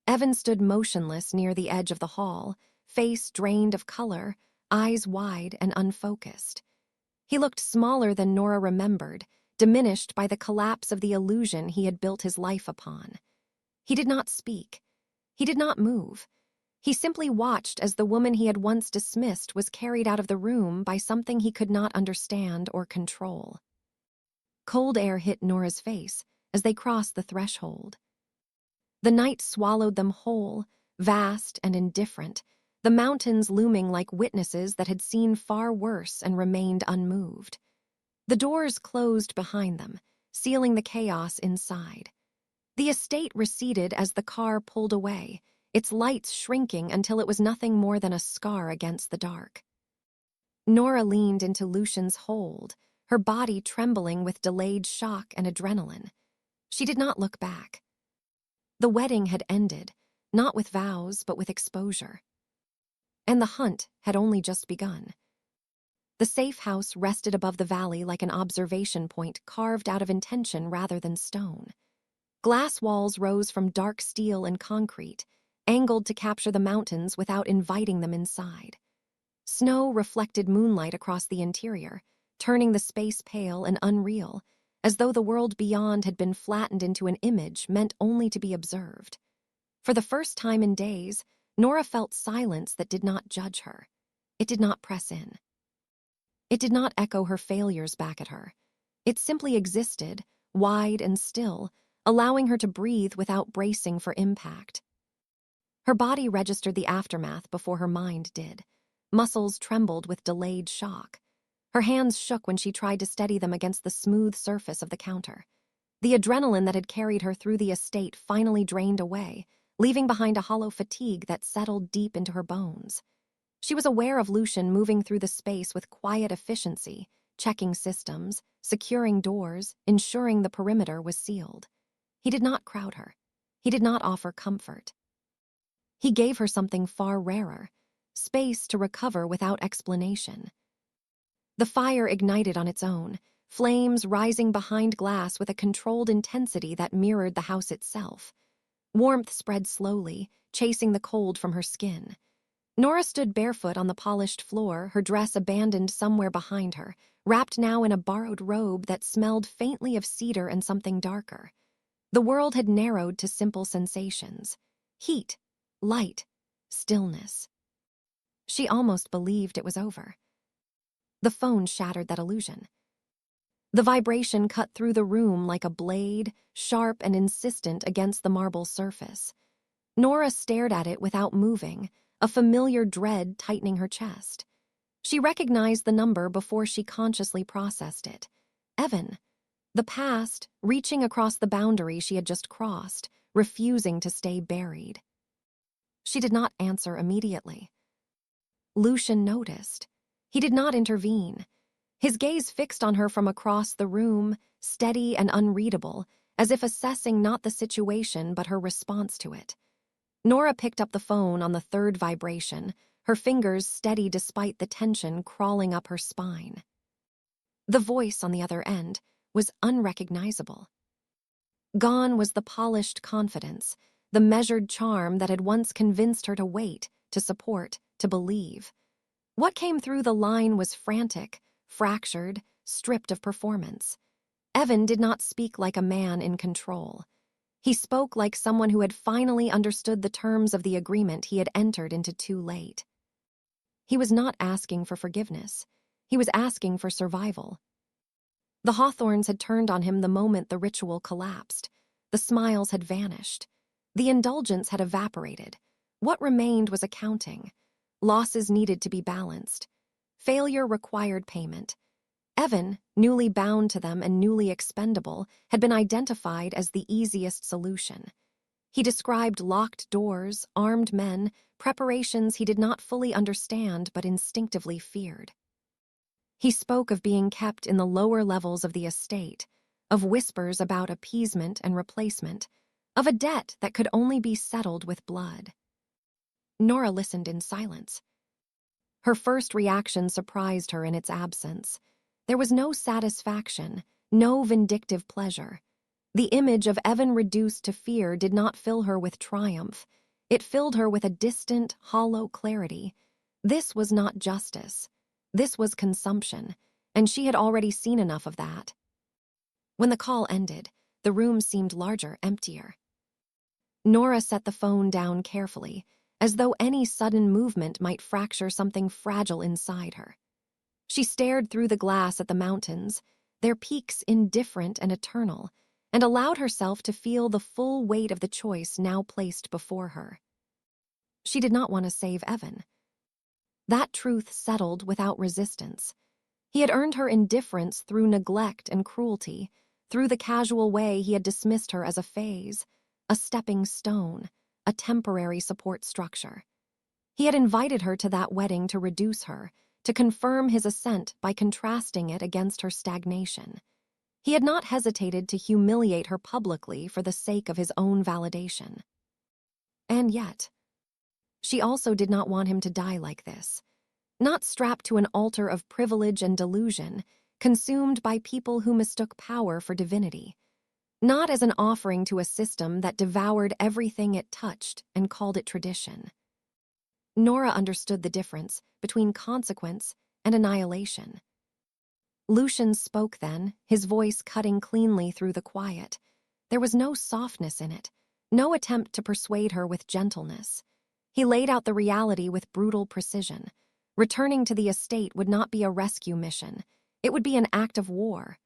Evan stood motionless near the edge of the hall, face drained of color, eyes wide and unfocused. He looked smaller than Nora remembered, diminished by the collapse of the illusion he had built his life upon. He did not speak. He did not move. He simply watched as the woman he had once dismissed was carried out of the room by something he could not understand or control. Cold air hit Nora's face as they crossed the threshold. The night swallowed them whole, vast and indifferent, the mountains looming like witnesses that had seen far worse and remained unmoved. The doors closed behind them, sealing the chaos inside. The estate receded as the car pulled away, its lights shrinking until it was nothing more than a scar against the dark. Nora leaned into Lucian's hold, her body trembling with delayed shock and adrenaline. She did not look back. The wedding had ended, not with vows but with exposure. And the hunt had only just begun. The safe house rested above the valley like an observation point carved out of intention rather than stone. Glass walls rose from dark steel and concrete, angled to capture the mountains without inviting them inside. Snow reflected moonlight across the interior, turning the space pale and unreal, as though the world beyond had been flattened into an image meant only to be observed. For the first time in days, Nora felt silence that did not judge her. It did not press in. It did not echo her failures back at her. It simply existed, wide and still, allowing her to breathe without bracing for impact. Her body registered the aftermath before her mind did. Muscles trembled with delayed shock. Her hands shook when she tried to steady them against the smooth surface of the counter. The adrenaline that had carried her through the estate finally drained away, leaving behind a hollow fatigue that settled deep into her bones. She was aware of Lucian moving through the space with quiet efficiency, checking systems, securing doors, ensuring the perimeter was sealed. He did not crowd her. He did not offer comfort. He gave her something far rarer, space to recover without explanation. The fire ignited on its own, flames rising behind glass with a controlled intensity that mirrored the house itself. Warmth spread slowly, chasing the cold from her skin. Nora stood barefoot on the polished floor, her dress abandoned somewhere behind her, wrapped now in a borrowed robe that smelled faintly of cedar and something darker. The world had narrowed to simple sensations: heat, light, stillness. She almost believed it was over. The phone shattered that illusion. The vibration cut through the room like a blade, sharp and insistent against the marble surface. Nora stared at it without moving, a familiar dread tightening her chest. She recognized the number before she consciously processed it. Evan. The past, reaching across the boundary she had just crossed, refusing to stay buried. She did not answer immediately. Lucian noticed. He did not intervene. His gaze fixed on her from across the room, steady and unreadable, as if assessing not the situation but her response to it. Nora picked up the phone on the third vibration, her fingers steady despite the tension crawling up her spine. The voice on the other end was unrecognizable. Gone was the polished confidence, the measured charm that had once convinced her to wait, to support, to believe. What came through the line was frantic, fractured, stripped of performance. Evan did not speak like a man in control. He spoke like someone who had finally understood the terms of the agreement he had entered into too late. He was not asking for forgiveness. He was asking for survival. The Hawthorns had turned on him the moment the ritual collapsed. The smiles had vanished. The indulgence had evaporated. What remained was accounting. Losses needed to be balanced. Failure required payment. Evan, newly bound to them and newly expendable, had been identified as the easiest solution. He described locked doors, armed men, preparations he did not fully understand but instinctively feared. He spoke of being kept in the lower levels of the estate, of whispers about appeasement and replacement, of a debt that could only be settled with blood. Nora listened in silence. Her first reaction surprised her in its absence. There was no satisfaction, no vindictive pleasure. The image of Evan reduced to fear did not fill her with triumph. It filled her with a distant, hollow clarity. This was not justice. This was consumption, and she had already seen enough of that. When the call ended, the room seemed larger, emptier. Nora set the phone down carefully, as though any sudden movement might fracture something fragile inside her. She stared through the glass at the mountains, their peaks indifferent and eternal, and allowed herself to feel the full weight of the choice now placed before her. She did not want to save Evan. That truth settled without resistance. He had earned her indifference through neglect and cruelty, through the casual way he had dismissed her as a phase, a stepping stone, a temporary support structure. He had invited her to that wedding to reduce her, to confirm his ascent by contrasting it against her stagnation. He had not hesitated to humiliate her publicly for the sake of his own validation. And yet, she also did not want him to die like this, not strapped to an altar of privilege and delusion, consumed by people who mistook power for divinity, not as an offering to a system that devoured everything it touched and called it tradition. Nora understood the difference between consequence and annihilation. Lucian spoke then, his voice cutting cleanly through the quiet. There was no softness in it, no attempt to persuade her with gentleness. He laid out the reality with brutal precision. Returning to the estate would not be a rescue mission. It would be an act of war.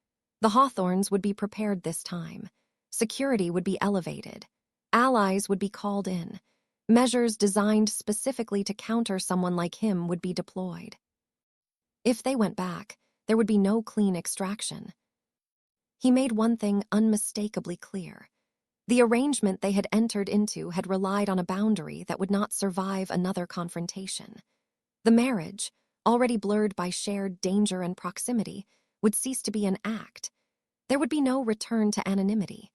The Hawthorns would be prepared this time. Security would be elevated. Allies would be called in. Measures designed specifically to counter someone like him would be deployed. If they went back, there would be no clean extraction. He made one thing unmistakably clear. The arrangement they had entered into had relied on a boundary that would not survive another confrontation. The marriage, already blurred by shared danger and proximity, would cease to be an act. There would be no return to anonymity,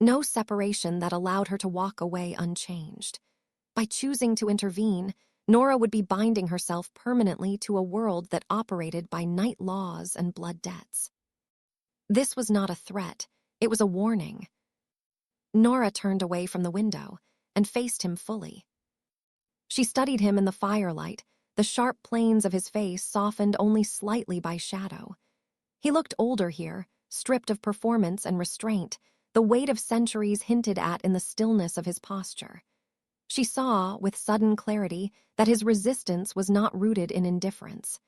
no separation that allowed her to walk away unchanged. By choosing to intervene, Nora would be binding herself permanently to a world that operated by night laws and blood debts. This was not a threat, it was a warning. Nora turned away from the window and faced him fully. She studied him in the firelight, the sharp planes of his face softened only slightly by shadow. He looked older here, stripped of performance and restraint, the weight of centuries hinted at in the stillness of his posture. She saw, with sudden clarity, that his resistance was not rooted in indifference.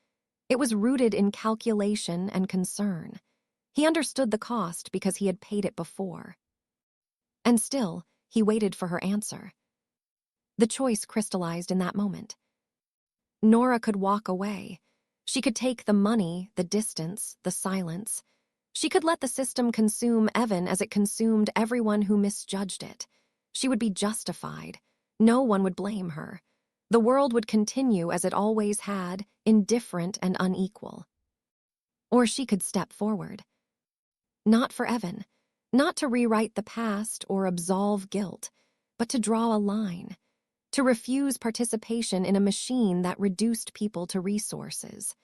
It was rooted in calculation and concern. He understood the cost because he had paid it before. And still, he waited for her answer. The choice crystallized in that moment. Nora could walk away. She could take the money, the distance, the silence. She could let the system consume Evan as it consumed everyone who misjudged it. She would be justified. No one would blame her. The world would continue as it always had, indifferent and unequal. Or she could step forward. Not for Evan, not to rewrite the past or absolve guilt, but to draw a line, to refuse participation in a machine that reduced people to resources,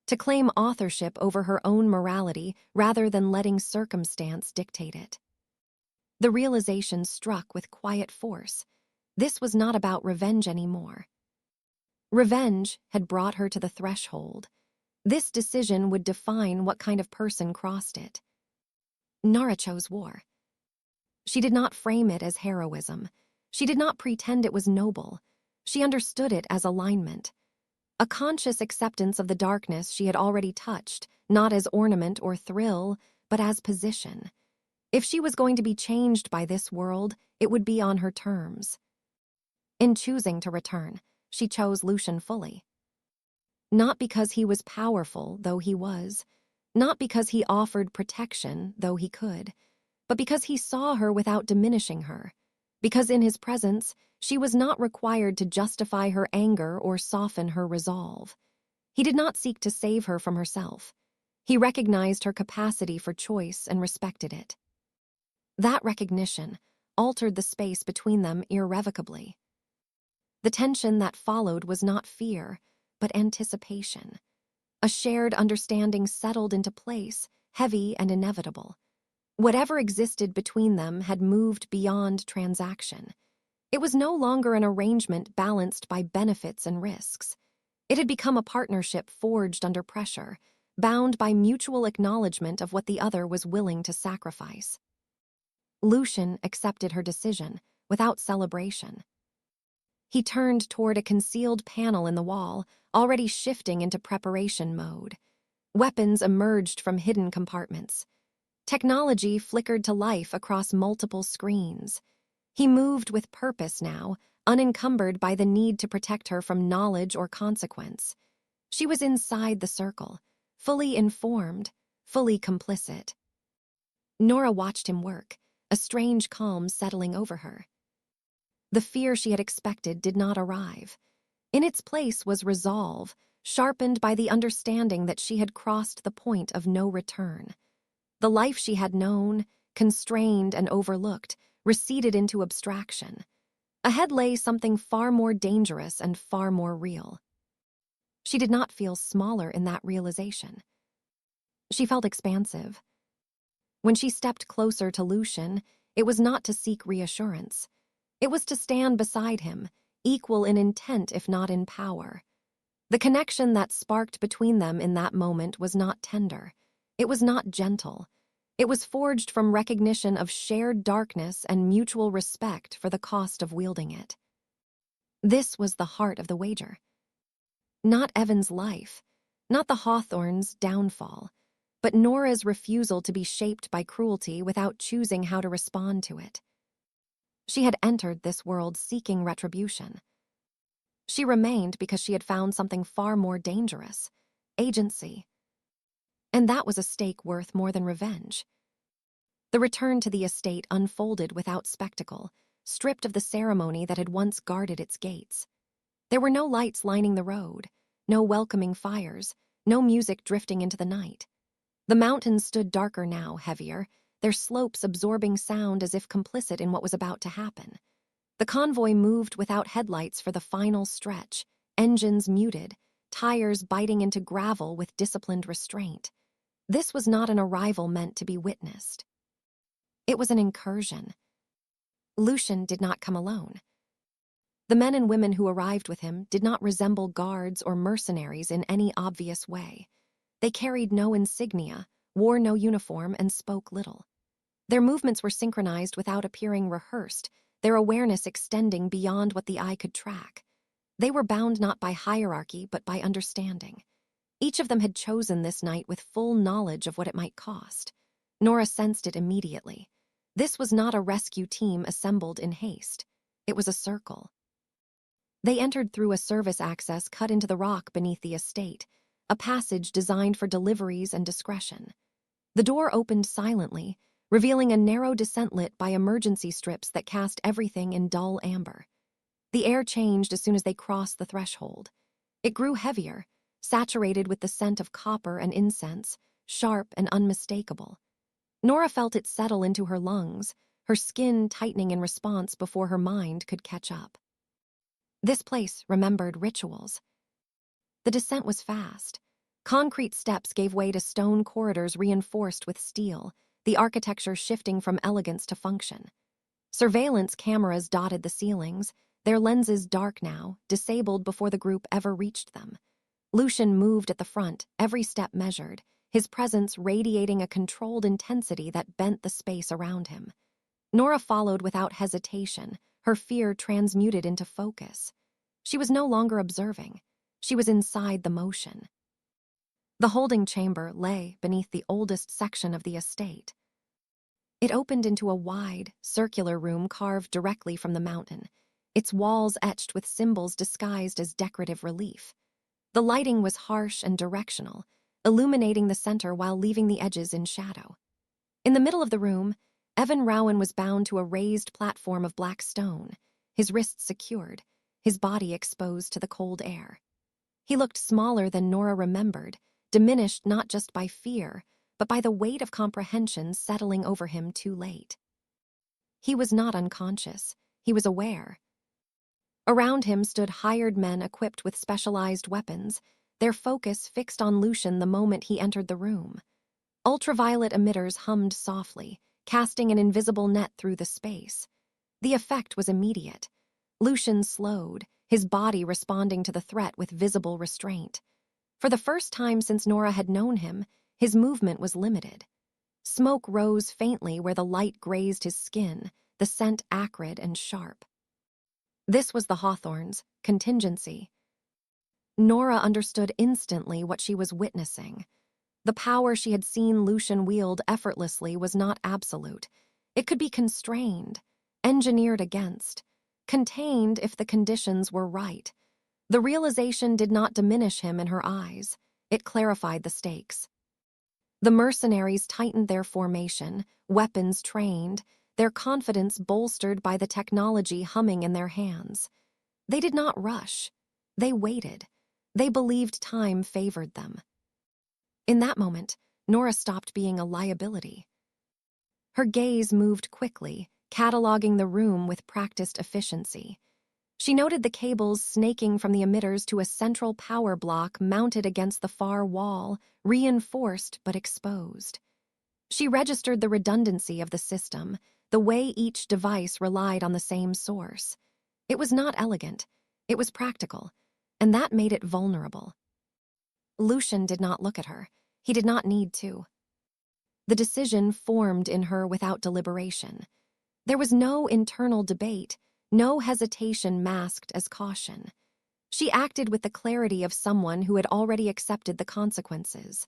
to claim authorship over her own morality rather than letting circumstance dictate it. The realization struck with quiet force. This was not about revenge anymore. Revenge had brought her to the threshold. This decision would define what kind of person crossed it. Nora chose war. She did not frame it as heroism. She did not pretend it was noble. She understood it as alignment. A conscious acceptance of the darkness she had already touched, not as ornament or thrill, but as position. If she was going to be changed by this world, it would be on her terms. In choosing to return, she chose Lucian fully. Not because he was powerful, though he was, not because he offered protection, though he could, but because he saw her without diminishing her, because in his presence, she was not required to justify her anger or soften her resolve. He did not seek to save her from herself. He recognized her capacity for choice and respected it. That recognition altered the space between them irrevocably. The tension that followed was not fear, but anticipation. A shared understanding settled into place, heavy and inevitable. Whatever existed between them had moved beyond transaction. It was no longer an arrangement balanced by benefits and risks. It had become a partnership forged under pressure, bound by mutual acknowledgement of what the other was willing to sacrifice. Lucian accepted her decision, without celebration. He turned toward a concealed panel in the wall, already shifting into preparation mode. Weapons emerged from hidden compartments. Technology flickered to life across multiple screens. He moved with purpose now, unencumbered by the need to protect her from knowledge or consequence. She was inside the circle, fully informed, fully complicit. Nora watched him work, a strange calm settling over her. The fear she had expected did not arrive. In its place was resolve, sharpened by the understanding that she had crossed the point of no return. The life she had known, constrained and overlooked, receded into abstraction. Ahead lay something far more dangerous and far more real. She did not feel smaller in that realization. She felt expansive. When she stepped closer to Lucian, it was not to seek reassurance. It was to stand beside him, equal in intent if not in power. The connection that sparked between them in that moment was not tender. It was not gentle. It was forged from recognition of shared darkness and mutual respect for the cost of wielding it. This was the heart of the wager. Not Evan's life, not the Hawthorns' downfall, but Nora's refusal to be shaped by cruelty without choosing how to respond to it. She had entered this world seeking retribution. She remained because she had found something far more dangerous: agency. And that was a stake worth more than revenge. The return to the estate unfolded without spectacle, stripped of the ceremony that had once guarded its gates. There were no lights lining the road, no welcoming fires, no music drifting into the night. The mountains stood darker now, heavier, their slopes absorbing sound as if complicit in what was about to happen. The convoy moved without headlights for the final stretch, engines muted, tires biting into gravel with disciplined restraint. This was not an arrival meant to be witnessed. It was an incursion. Lucian did not come alone. The men and women who arrived with him did not resemble guards or mercenaries in any obvious way. They carried no insignia, wore no uniform, and spoke little. Their movements were synchronized without appearing rehearsed, their awareness extending beyond what the eye could track. They were bound not by hierarchy but by understanding. Each of them had chosen this night with full knowledge of what it might cost. Nora sensed it immediately. This was not a rescue team assembled in haste. It was a circle. They entered through a service access cut into the rock beneath the estate, a passage designed for deliveries and discretion. The door opened silently, revealing a narrow descent lit by emergency strips that cast everything in dull amber. The air changed as soon as they crossed the threshold. It grew heavier, saturated with the scent of copper and incense, sharp and unmistakable. Nora felt it settle into her lungs, her skin tightening in response before her mind could catch up. This place remembered rituals. The descent was fast. Concrete steps gave way to stone corridors reinforced with steel, the architecture shifting from elegance to function. Surveillance cameras dotted the ceilings, their lenses dark now, disabled before the group ever reached them. Lucian moved at the front, every step measured, his presence radiating a controlled intensity that bent the space around him. Nora followed without hesitation, her fear transmuted into focus. She was no longer observing. She was inside the motion. The holding chamber lay beneath the oldest section of the estate. It opened into a wide, circular room carved directly from the mountain, its walls etched with symbols disguised as decorative relief. The lighting was harsh and directional, illuminating the center while leaving the edges in shadow. In the middle of the room, Evan Rowan was bound to a raised platform of black stone, his wrists secured, his body exposed to the cold air. He looked smaller than Nora remembered, diminished not just by fear, but by the weight of comprehension settling over him too late. He was not unconscious. He was aware. Around him stood hired men equipped with specialized weapons, their focus fixed on Lucian the moment he entered the room. Ultraviolet emitters hummed softly, casting an invisible net through the space. The effect was immediate. Lucian slowed, his body responding to the threat with visible restraint. For the first time since Nora had known him, his movement was limited. Smoke rose faintly where the light grazed his skin, the scent acrid and sharp. This was the Hawthorns' contingency. Nora understood instantly what she was witnessing. The power she had seen Lucian wield effortlessly was not absolute. It could be constrained, engineered against, contained if the conditions were right. The realization did not diminish him in her eyes. It clarified the stakes. The mercenaries tightened their formation, weapons trained, their confidence bolstered by the technology humming in their hands. They did not rush. They waited. They believed time favored them. In that moment, Nora stopped being a liability. Her gaze moved quickly, cataloging the room with practiced efficiency. She noted the cables snaking from the emitters to a central power block mounted against the far wall, reinforced but exposed. She registered the redundancy of the system, the way each device relied on the same source. It was not elegant, it was practical, and that made it vulnerable. Lucian did not look at her. He did not need to. The decision formed in her without deliberation. There was no internal debate, no hesitation masked as caution. She acted with the clarity of someone who had already accepted the consequences.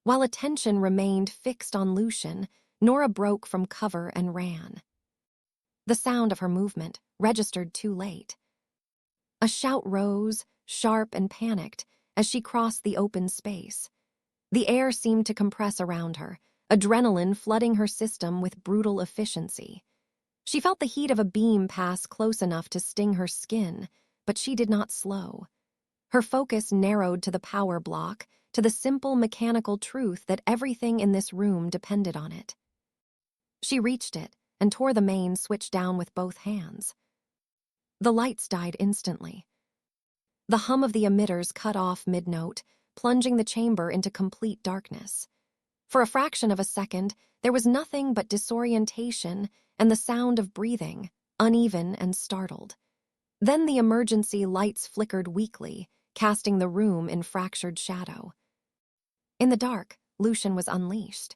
While attention remained fixed on Lucian, Nora broke from cover and ran. The sound of her movement registered too late. A shout rose, sharp and panicked, as she crossed the open space. The air seemed to compress around her, adrenaline flooding her system with brutal efficiency. She felt the heat of a beam pass close enough to sting her skin, but she did not slow. Her focus narrowed to the power block, to the simple mechanical truth that everything in this room depended on it. She reached it and tore the main switch down with both hands. The lights died instantly. The hum of the emitters cut off mid-note, plunging the chamber into complete darkness. For a fraction of a second, there was nothing but disorientation and the sound of breathing, uneven and startled. Then the emergency lights flickered weakly, casting the room in fractured shadow. In the dark, Lucian was unleashed.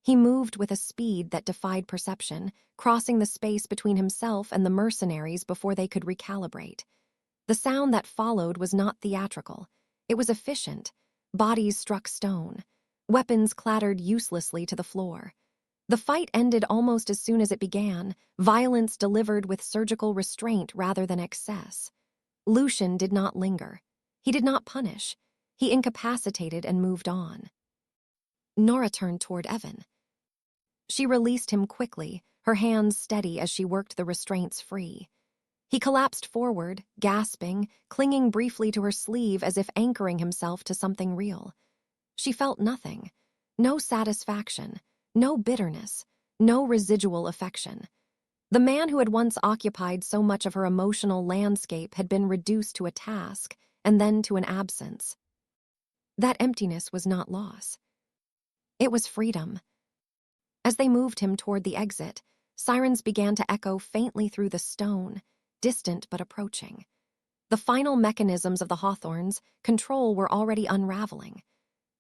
He moved with a speed that defied perception, crossing the space between himself and the mercenaries before they could recalibrate. The sound that followed was not theatrical. It was efficient. Bodies struck stone. Weapons clattered uselessly to the floor. The fight ended almost as soon as it began, violence delivered with surgical restraint rather than excess. Lucian did not linger. He did not punish. He incapacitated and moved on. Nora turned toward Evan. She released him quickly, her hands steady as she worked the restraints free. He collapsed forward, gasping, clinging briefly to her sleeve as if anchoring himself to something real. She felt nothing. No satisfaction, no bitterness, no residual affection. The man who had once occupied so much of her emotional landscape had been reduced to a task, and then to an absence. That emptiness was not loss. It was freedom. As they moved him toward the exit, sirens began to echo faintly through the stone, distant but approaching. The final mechanisms of the Hawthorns' control were already unraveling.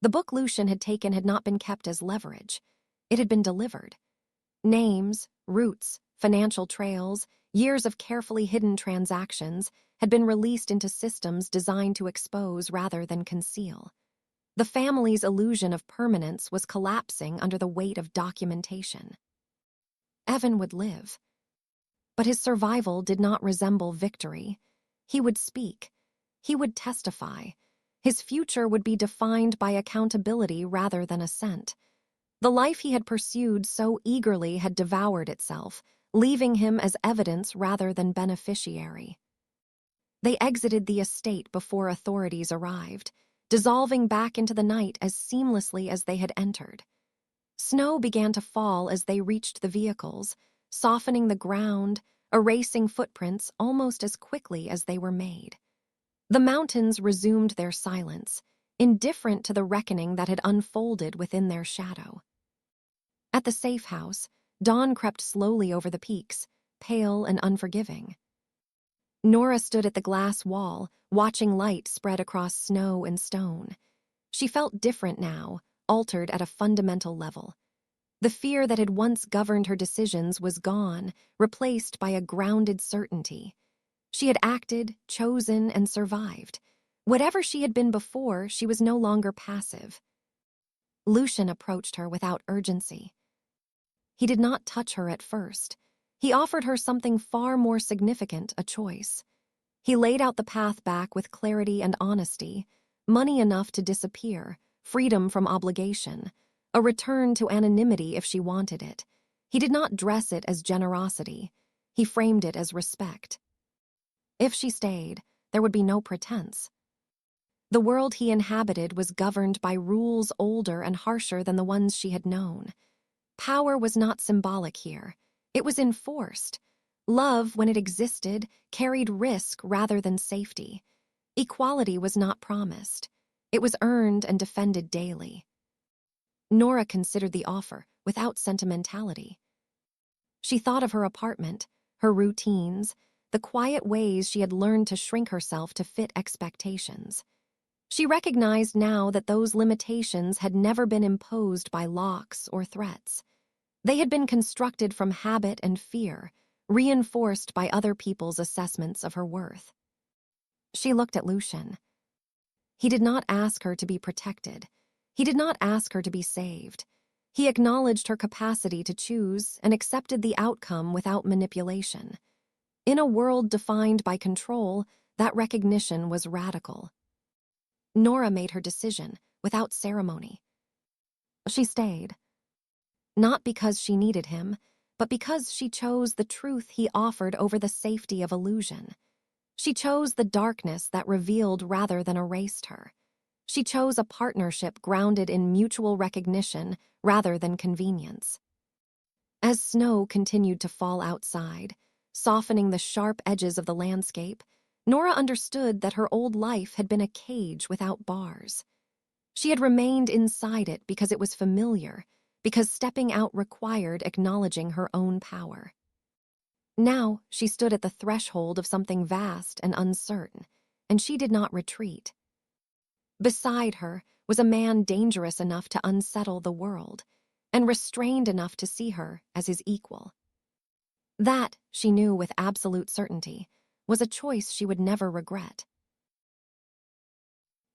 The book Lucian had taken had not been kept as leverage. It had been delivered. Names, routes, financial trails, years of carefully hidden transactions had been released into systems designed to expose rather than conceal. The family's illusion of permanence was collapsing under the weight of documentation. Evan would live. But his survival did not resemble victory. He would speak. He would testify. His future would be defined by accountability rather than assent. The life he had pursued so eagerly had devoured itself, leaving him as evidence rather than beneficiary. They exited the estate before authorities arrived, dissolving back into the night as seamlessly as they had entered. Snow began to fall as they reached the vehicles, softening the ground, erasing footprints almost as quickly as they were made. The mountains resumed their silence, indifferent to the reckoning that had unfolded within their shadow. At the safe house, dawn crept slowly over the peaks, pale and unforgiving. Nora stood at the glass wall, watching light spread across snow and stone. She felt different now, altered at a fundamental level. The fear that had once governed her decisions was gone, replaced by a grounded certainty. She had acted, chosen, and survived. Whatever she had been before, she was no longer passive. Lucian approached her without urgency. He did not touch her at first. He offered her something far more significant, a choice. He laid out the path back with clarity and honesty, money enough to disappear, freedom from obligation, a return to anonymity if she wanted it. He did not dress it as generosity. He framed it as respect. If she stayed, there would be no pretense. The world he inhabited was governed by rules older and harsher than the ones she had known. Power was not symbolic here. It was enforced. Love, when it existed, carried risk rather than safety. Equality was not promised. It was earned and defended daily. Nora considered the offer without sentimentality. She thought of her apartment, her routines, the quiet ways she had learned to shrink herself to fit expectations. She recognized now that those limitations had never been imposed by locks or threats. They had been constructed from habit and fear, reinforced by other people's assessments of her worth. She looked at Lucian. He did not ask her to be protected. He did not ask her to be saved. He acknowledged her capacity to choose and accepted the outcome without manipulation. In a world defined by control, that recognition was radical. Nora made her decision, without ceremony. She stayed. Not because she needed him, but because she chose the truth he offered over the safety of illusion. She chose the darkness that revealed rather than erased her. She chose a partnership grounded in mutual recognition rather than convenience. As snow continued to fall outside, softening the sharp edges of the landscape, Nora understood that her old life had been a cage without bars. She had remained inside it because it was familiar, because stepping out required acknowledging her own power. Now she stood at the threshold of something vast and uncertain, and she did not retreat. Beside her was a man dangerous enough to unsettle the world, and restrained enough to see her as his equal. That, she knew with absolute certainty, was a choice she would never regret.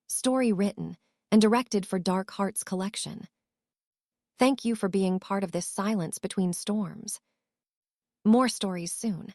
Story written and directed for Dark Hearts Collection. Thank you for being part of this silence between storms. More stories soon.